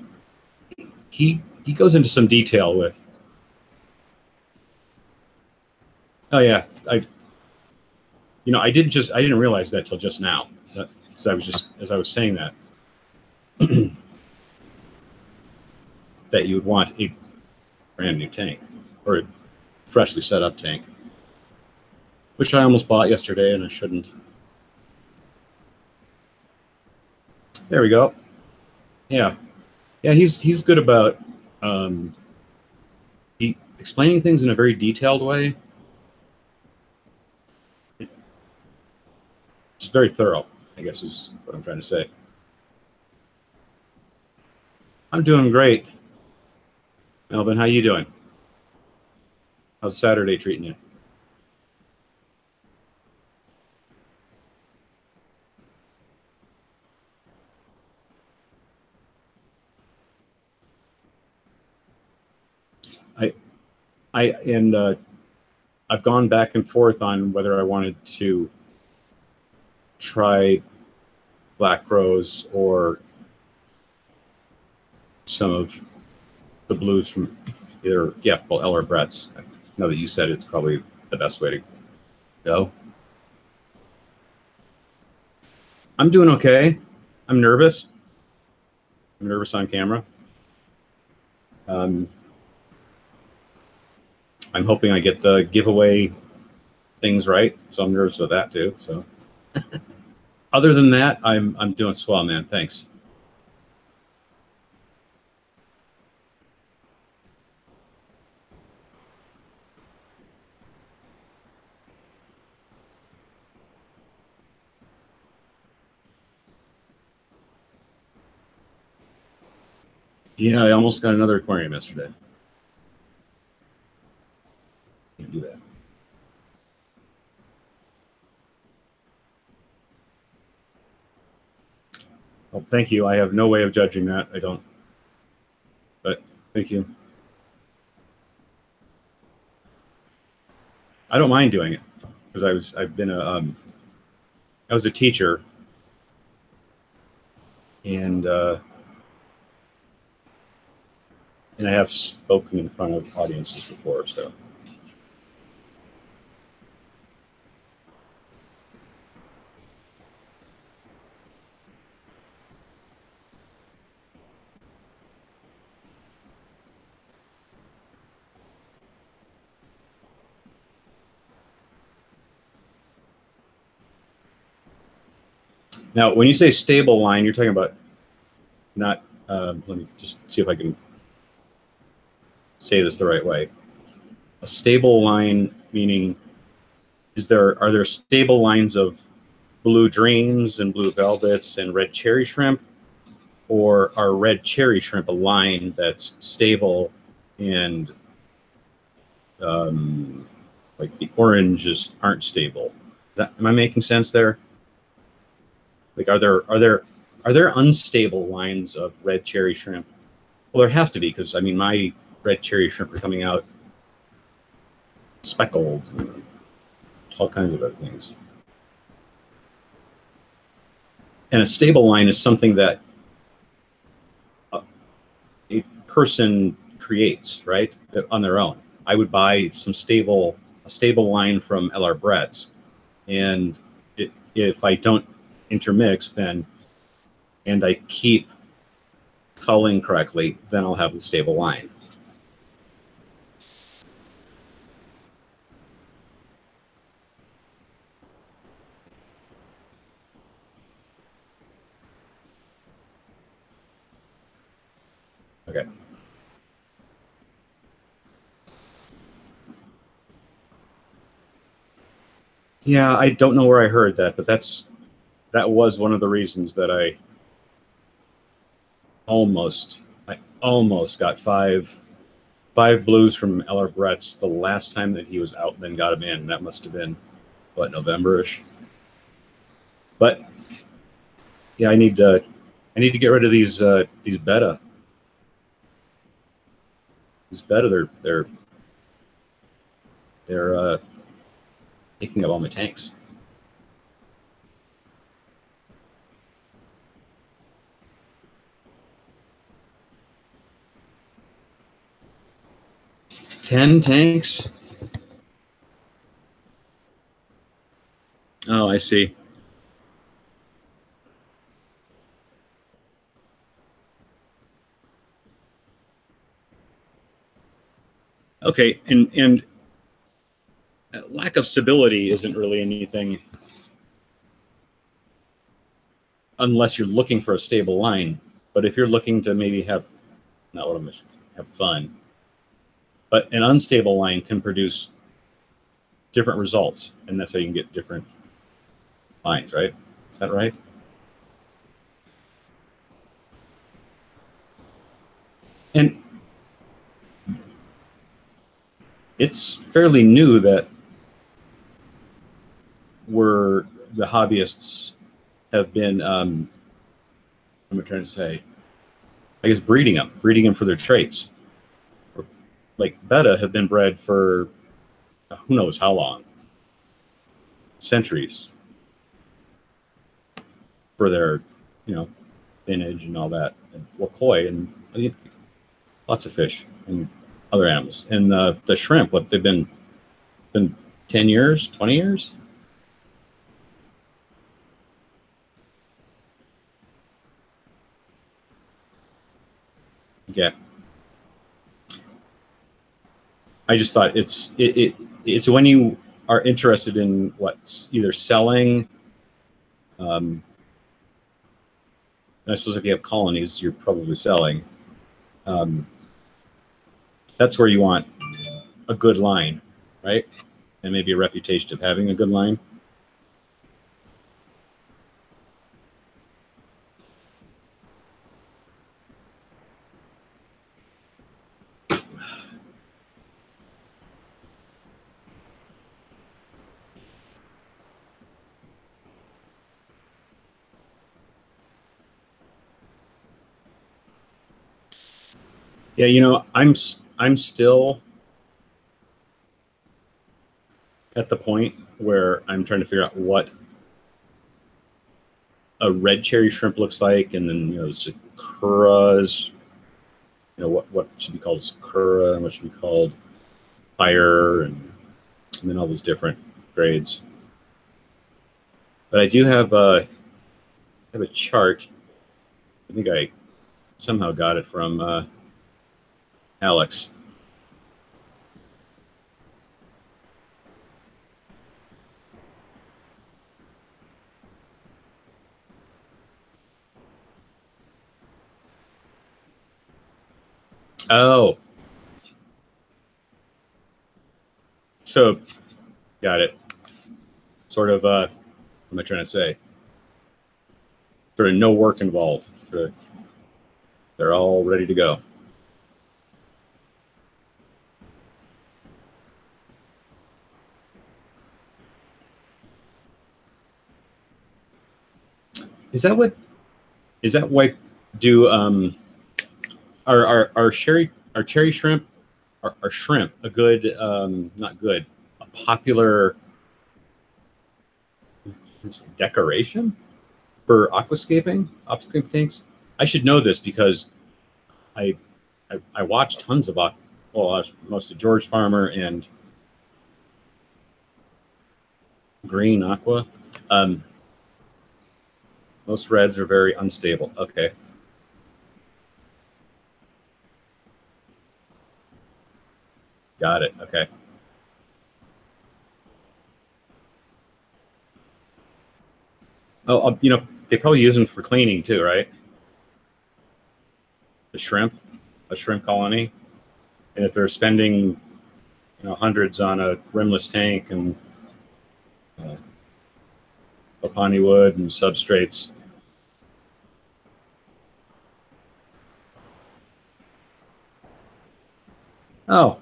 Speaker 1: he goes into some detail with. Oh yeah, I didn't realize that till just now. So as I was saying that that you would want a brand new tank or a freshly set up tank, which I almost bought yesterday and I shouldn't. There we go. Yeah, he's good about explaining things in a very detailed way. It's very thorough, I guess is what I'm trying to say. I'm doing great. Melvin, how you doing? How's Saturday treating you? I've gone back and forth on whether I wanted to try Black Rose or some of the blues from either well, L or Brett's. Now that you said it's probably the best way to go. I'm doing okay. I'm nervous. I'm nervous on camera. I'm hoping I get the giveaway things right, so I'm nervous about that too. So, other than that, I'm doing swell, man. Thanks. Yeah, I almost got another aquarium yesterday. Can't do that. Well, thank you. I have no way of judging that. I don't. But thank you. I don't mind doing it because I was a teacher, and I have spoken in front of audiences before, so. Now, when you say stable line, you're talking about not. Let me just see if I can say this the right way. A stable line meaning are there stable lines of blue dreams and blue velvets and red cherry shrimp, or are red cherry shrimp a line that's stable and like the oranges aren't stable? Am I making sense there? Like, are there unstable lines of red cherry shrimp? Well, there have to be, because I mean, my red cherry shrimp are coming out speckled, and all kinds of other things. And a stable line is something that a person creates, right, on their own. I would buy a stable line from LR Brett's, and if I don't intermix, then and I keep culling correctly, then I'll have the stable line. Okay. Yeah, I don't know where I heard that, but that was one of the reasons that I almost got five blues from LR Brett's the last time that he was out, and then got him in. That must have been, what, November-ish. But yeah, I need to get rid of these Betta. These Betta, they're taking up all my tanks. $10 tanks? Oh, I see. Okay, and lack of stability isn't really anything unless you're looking for a stable line. But if you're looking to maybe have fun, but an unstable line can produce different results, and that's how you can get different lines, right? Is that right? And it's fairly new that the hobbyists have been, I'm trying to say, I guess, breeding them for their traits. Like Betta have been bred for who knows how long, centuries, for their, vintage and all that, and wakoi, and lots of fish and other animals. And the shrimp, what they've been 10 years, 20 years. Yeah. I just thought it's when you are interested in what's either selling. I suppose if you have colonies, you're probably selling. That's where you want a good line, right? And maybe a reputation of having a good line. Yeah, you know, I'm still at the point where I'm trying to figure out what a red cherry shrimp looks like, and then, you know, the sakuras, you know, what should be called sakura and what should be called fire, and then all those different grades. But I do have a chart. I think I somehow got it from Alex. Oh, so got it. Sort of, what am I trying to say? Sort of no work involved. Sort of, they're all ready to go. Is that what do our cherry shrimp are shrimp a good not good, a popular decoration for aquascaping tanks? I should know this because I watch tons of most of George Farmer and Green Aqua. Most reds are very unstable. Okay. Got it. Okay. Oh, you know, they probably use them for cleaning too, right? The shrimp, a shrimp colony. And if they're spending, you know, hundreds on a rimless tank and Opani wood and substrates. Oh.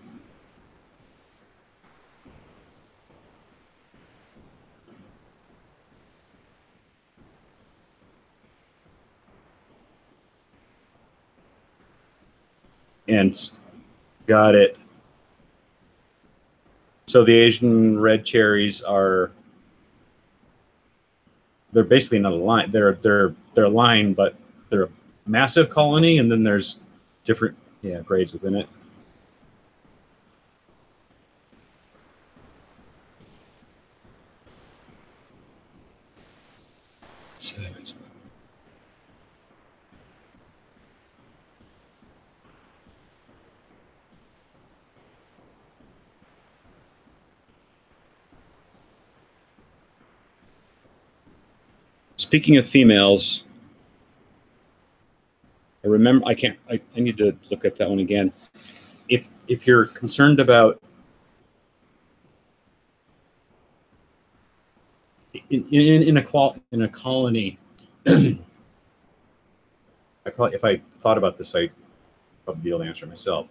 Speaker 1: And got it. So the Asian red cherries they're basically not a line. They're a line, but they're a massive colony, and then there's different grades within it. So it's speaking of females, I remember I need to look at that one again. If you're concerned about in a colony, if I thought about this, I'd probably be able to answer it myself.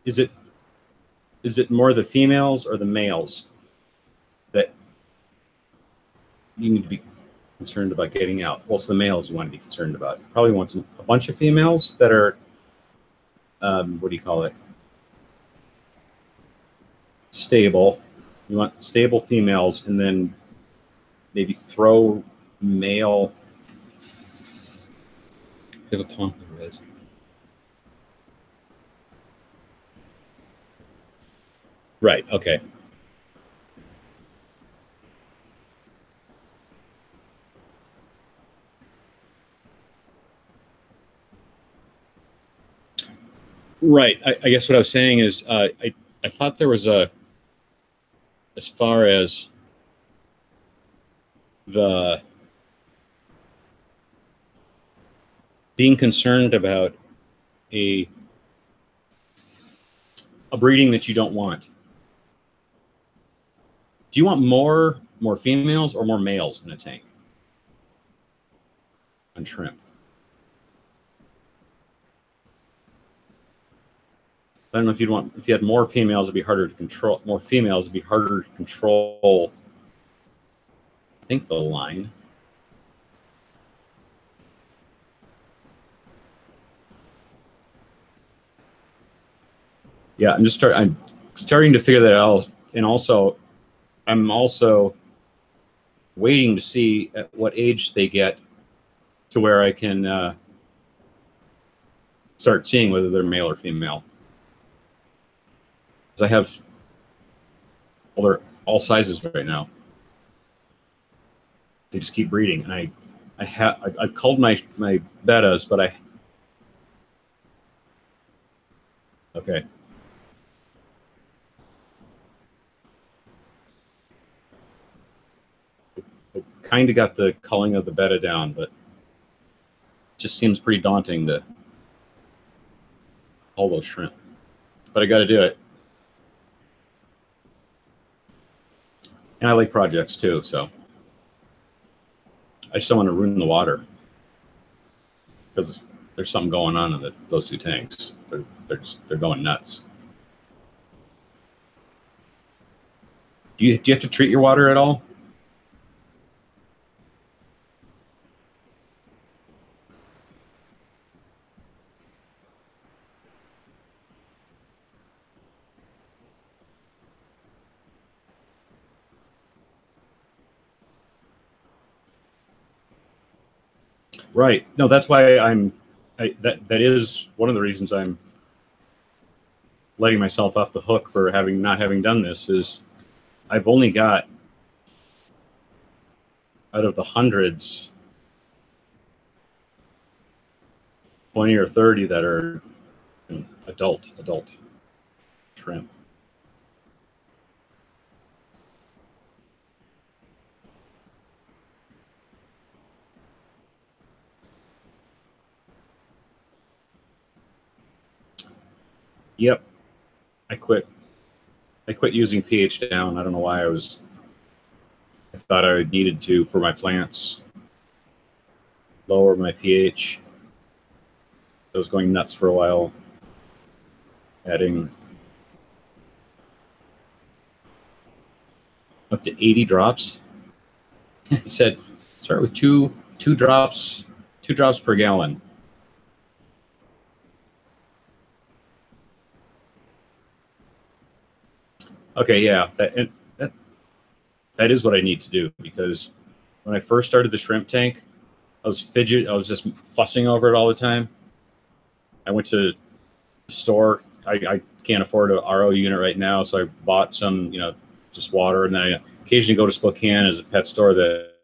Speaker 1: Is it more the females or the males that you need to be concerned about getting out? Well, it's the males you want to be concerned about. Probably wants a bunch of females that are, what do you call it? Stable. You want stable females, and then maybe throw male. You have a pond of reds. Right. Okay. Right. I guess what I was saying is I thought there was as far as the being concerned about a breeding that you don't want. Do you want more females or more males in a tank on shrimp? I don't know if if you had more females, it'd be harder to control. More females, it'd be harder to control. I think the line. Yeah, I'm starting to figure that out, and also I'm also waiting to see at what age they get to where I can start seeing whether they're male or female. Because I have, well, they're all sizes right now. They just keep breeding, and I've culled my bettas, but okay. I kind of got the culling of the betta down, but it just seems pretty daunting to cull those shrimp. But I got to do it, and I like projects too, so I just don't want to ruin the water because there's something going on in those two tanks. They're going nuts. Do you have to treat your water at all? Right. No, that's why that is one of the reasons I'm letting myself off the hook for not having done this is I've only got out of the hundreds 20 or 30 that are adult shrimp. Yep. I quit using pH down. I don't know why I thought I needed to for my plants lower my pH. I was going nuts for a while, adding up to 80 drops. He said start with two drops per gallon. Okay, yeah, that is what I need to do, because when I first started the shrimp tank, I was just fussing over it all the time. I went to the store. I can't afford an RO unit right now, so I bought some, just water, and then I occasionally go to Spokane as a pet store that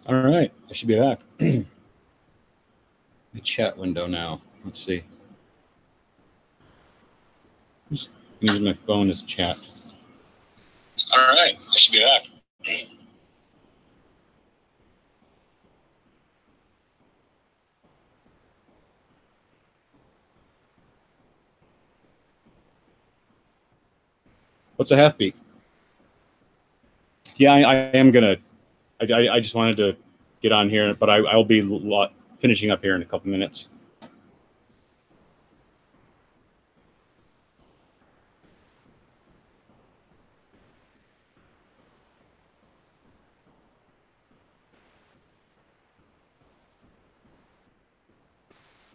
Speaker 1: All right, I should be back. The chat window now. Let's see. I'm just using my phone as chat. All right, I should be back. What's a half beak? Yeah, I am gonna. I just wanted to get on here, but I'll be finishing up here in a couple minutes.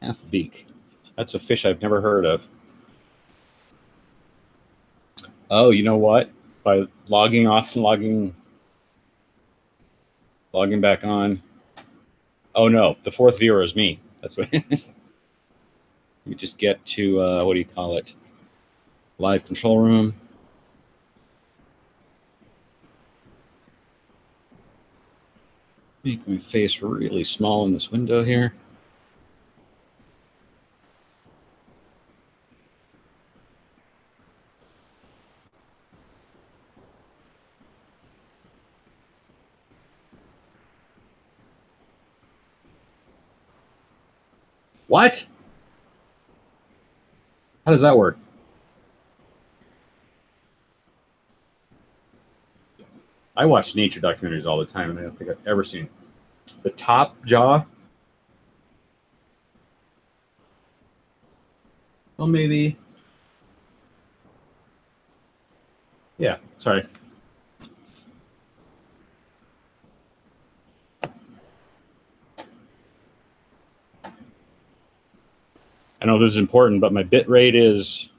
Speaker 1: Half beak. That's a fish I've never heard of. Oh, you know what? By logging off and logging back on. Oh no, the fourth viewer is me. That's what. You just get to what do you call it? Live control room. Make my face really small in this window here. What? How does that work? I watch nature documentaries all the time, and I don't think I've ever seen the top jaw. Well, maybe. Yeah, sorry. I know this is important, but my bit rate is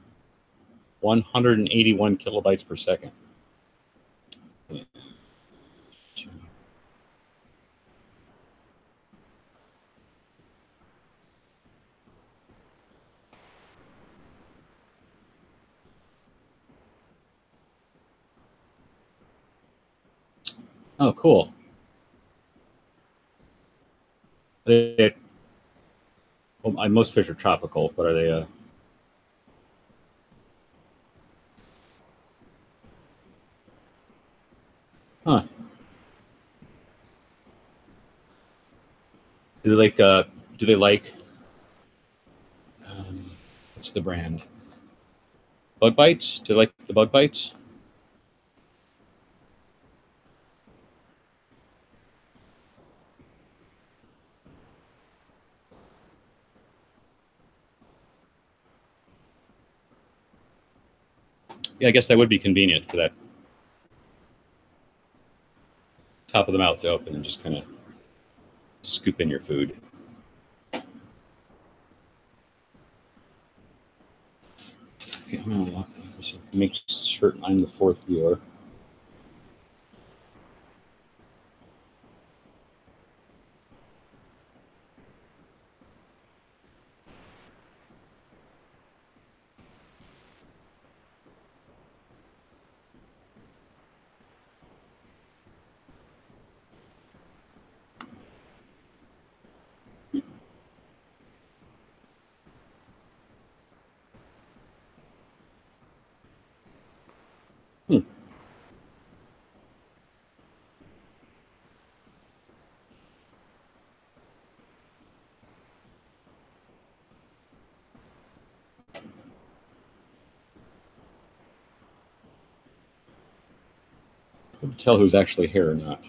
Speaker 1: 181 kilobytes per second. Oh, cool. Well, most fish are tropical, but are they? Huh? Do they like? Do they like? What's the brand? Bug bites? Do they like the bug bites? Yeah, I guess that would be convenient for that top of the mouth to open and just kind of scoop in your food. Okay, I'm gonna lock this up. Make sure I'm the fourth viewer. I can tell who's actually here or not.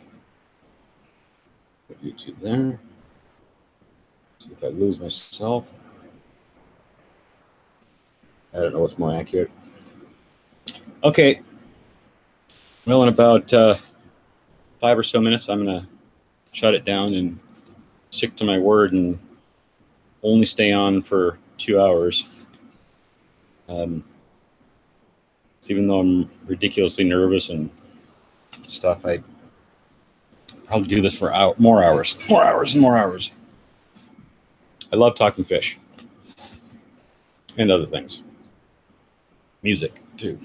Speaker 1: Put YouTube there. See if I lose myself. I don't know what's more accurate. Okay. Well, in about 5 or so minutes, I'm going to shut it down and stick to my word and only stay on for 2 hours. So even though I'm ridiculously nervous and stuff, I probably do this for more hours and more hours. I love talking fish and other things. Music, too.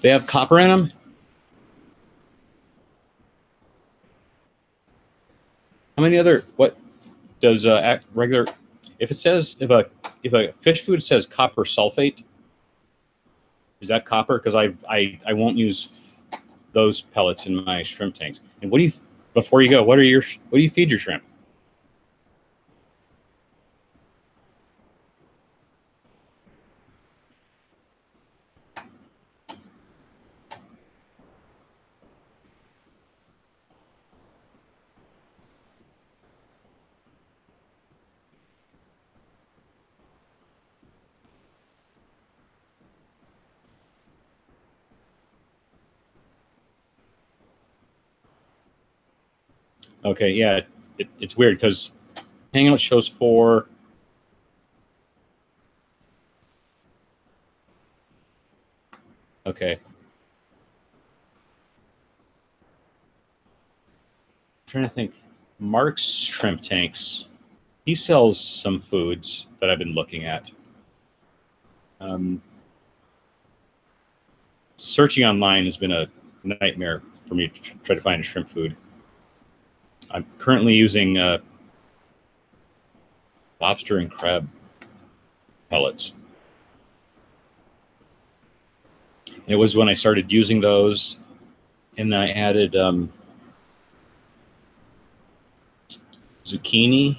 Speaker 1: They have copper in them? How many other, what does regular, if it says, if a fish food says copper sulfate, is that copper? Because I won't use those pellets in my shrimp tanks. And what do you, before you go, what do you feed your shrimp? Okay, yeah, it's weird because Hangout shows 4. Okay. I'm trying to think. Mark's shrimp tanks, he sells some foods that I've been looking at. Searching online has been a nightmare for me to try to find a shrimp food. I'm currently using lobster and crab pellets. And it was when I started using those, and I added zucchini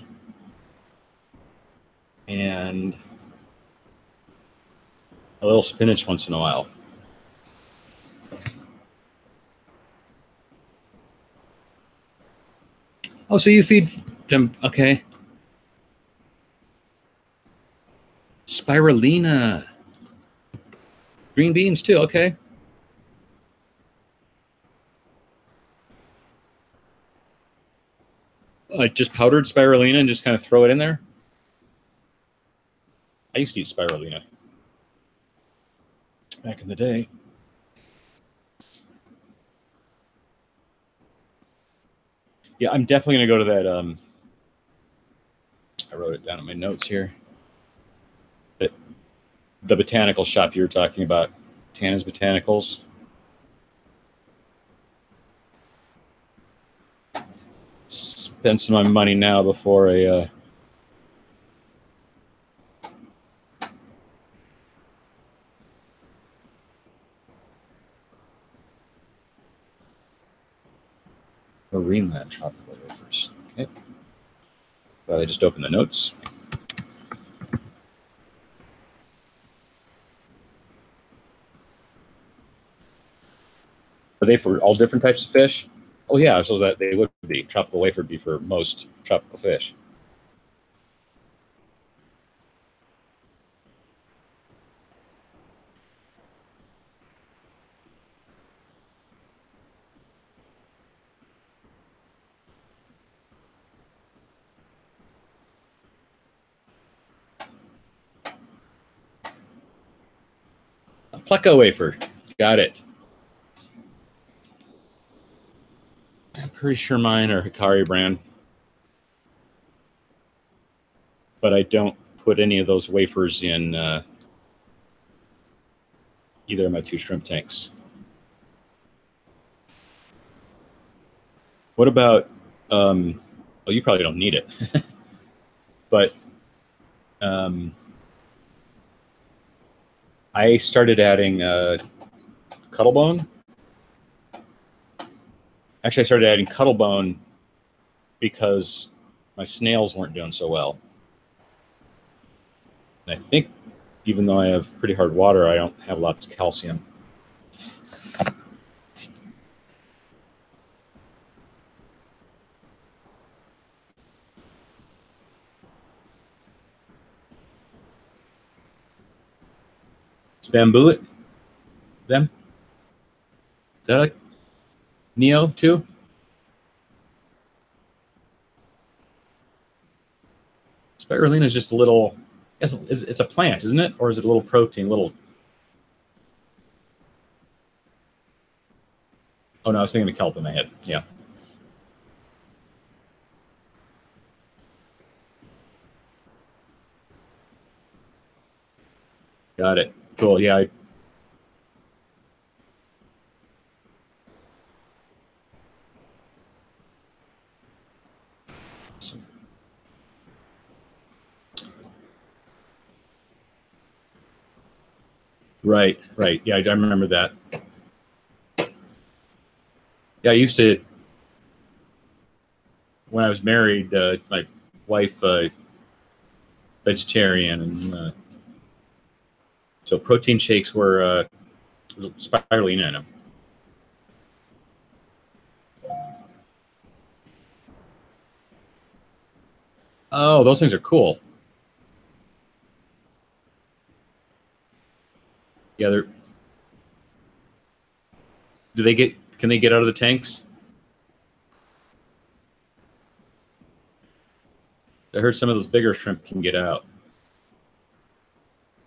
Speaker 1: and a little spinach once in a while. Oh, so you feed them, okay. Spirulina. Green beans too, okay. Just powdered spirulina and just kind of throw it in there? I used to eat spirulina back in the day. Yeah, I'm definitely going to go to that. I wrote it down in my notes here. The botanical shop you were talking about, Tana's Botanicals. Spend some of my money now before a Greenland tropical wafers. Okay. Well, I just opened the notes. Are they for all different types of fish? Oh yeah, so that they would be. Tropical wafer would be for most tropical fish. A Pleco wafer. Got it. I'm pretty sure mine are Hikari brand. But I don't put any of those wafers in either of my 2 shrimp tanks. What about, well, you probably don't need it, but I started adding Cuttlebone. Actually, I started adding Cuttlebone because my snails weren't doing so well. And I think even though I have pretty hard water, I don't have lots of calcium. Is bamboo it? Them? Is that a Neo too? Spirulina is just a little, it's a plant, isn't it? Or is it a little protein, little? Oh no, I was thinking of kelp in my head. Yeah. Got it. Cool. Yeah. Right, right. Yeah, I remember that. Yeah, I used to, when I was married, my wife, vegetarian, and so protein shakes were spiraling in them. Oh, those things are cool. Yeah, they're. Do they get? Can they get out of the tanks? I heard some of those bigger shrimp can get out,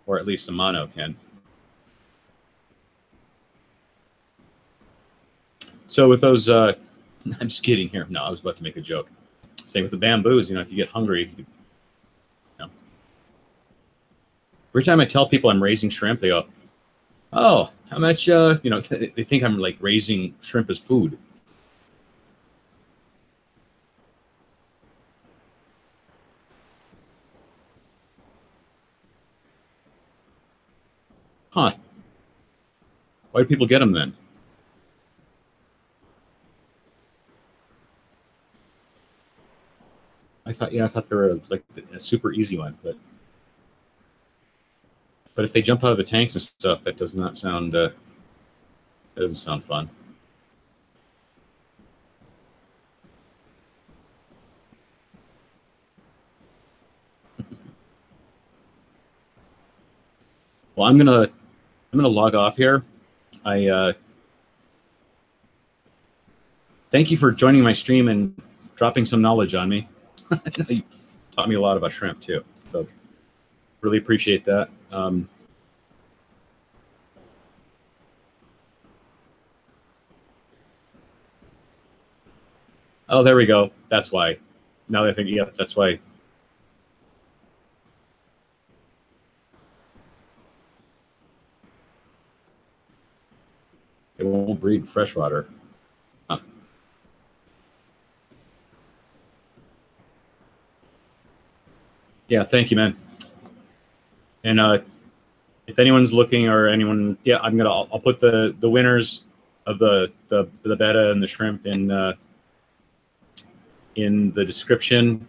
Speaker 1: or at least a mono can. So with those, I'm just kidding here. No, I was about to make a joke. Same with the bamboos. You know, if you get hungry, you know. Every time I tell people I'm raising shrimp, they go, "Oh, how much?" You know, they think I'm like raising shrimp as food. Huh? Why do people get them then? I thought they were like a super easy one, but if they jump out of the tanks and stuff, that does not sound. That doesn't sound fun. Well, I'm gonna log off here. I thank you for joining my stream and dropping some knowledge on me. You taught me a lot about shrimp too. So really appreciate that. Oh, there we go. That's why. Now that I think, yep, that's why. It won't breed freshwater. Huh. Yeah, thank you, man. And if anyone's looking or anyone, yeah, I'll put the winners of the betta and the shrimp in the description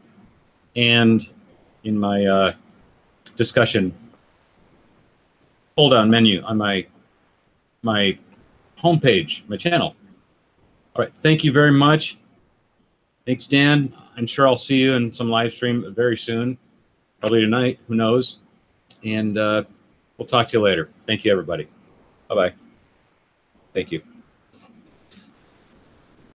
Speaker 1: and in my discussion pull down menu on my homepage, my channel. All right, thank you very much. Thanks, Dan. I'm sure I'll see you in some live stream very soon, probably tonight. Who knows? And we'll talk to you later. Thank you, everybody. Bye-bye. Thank you.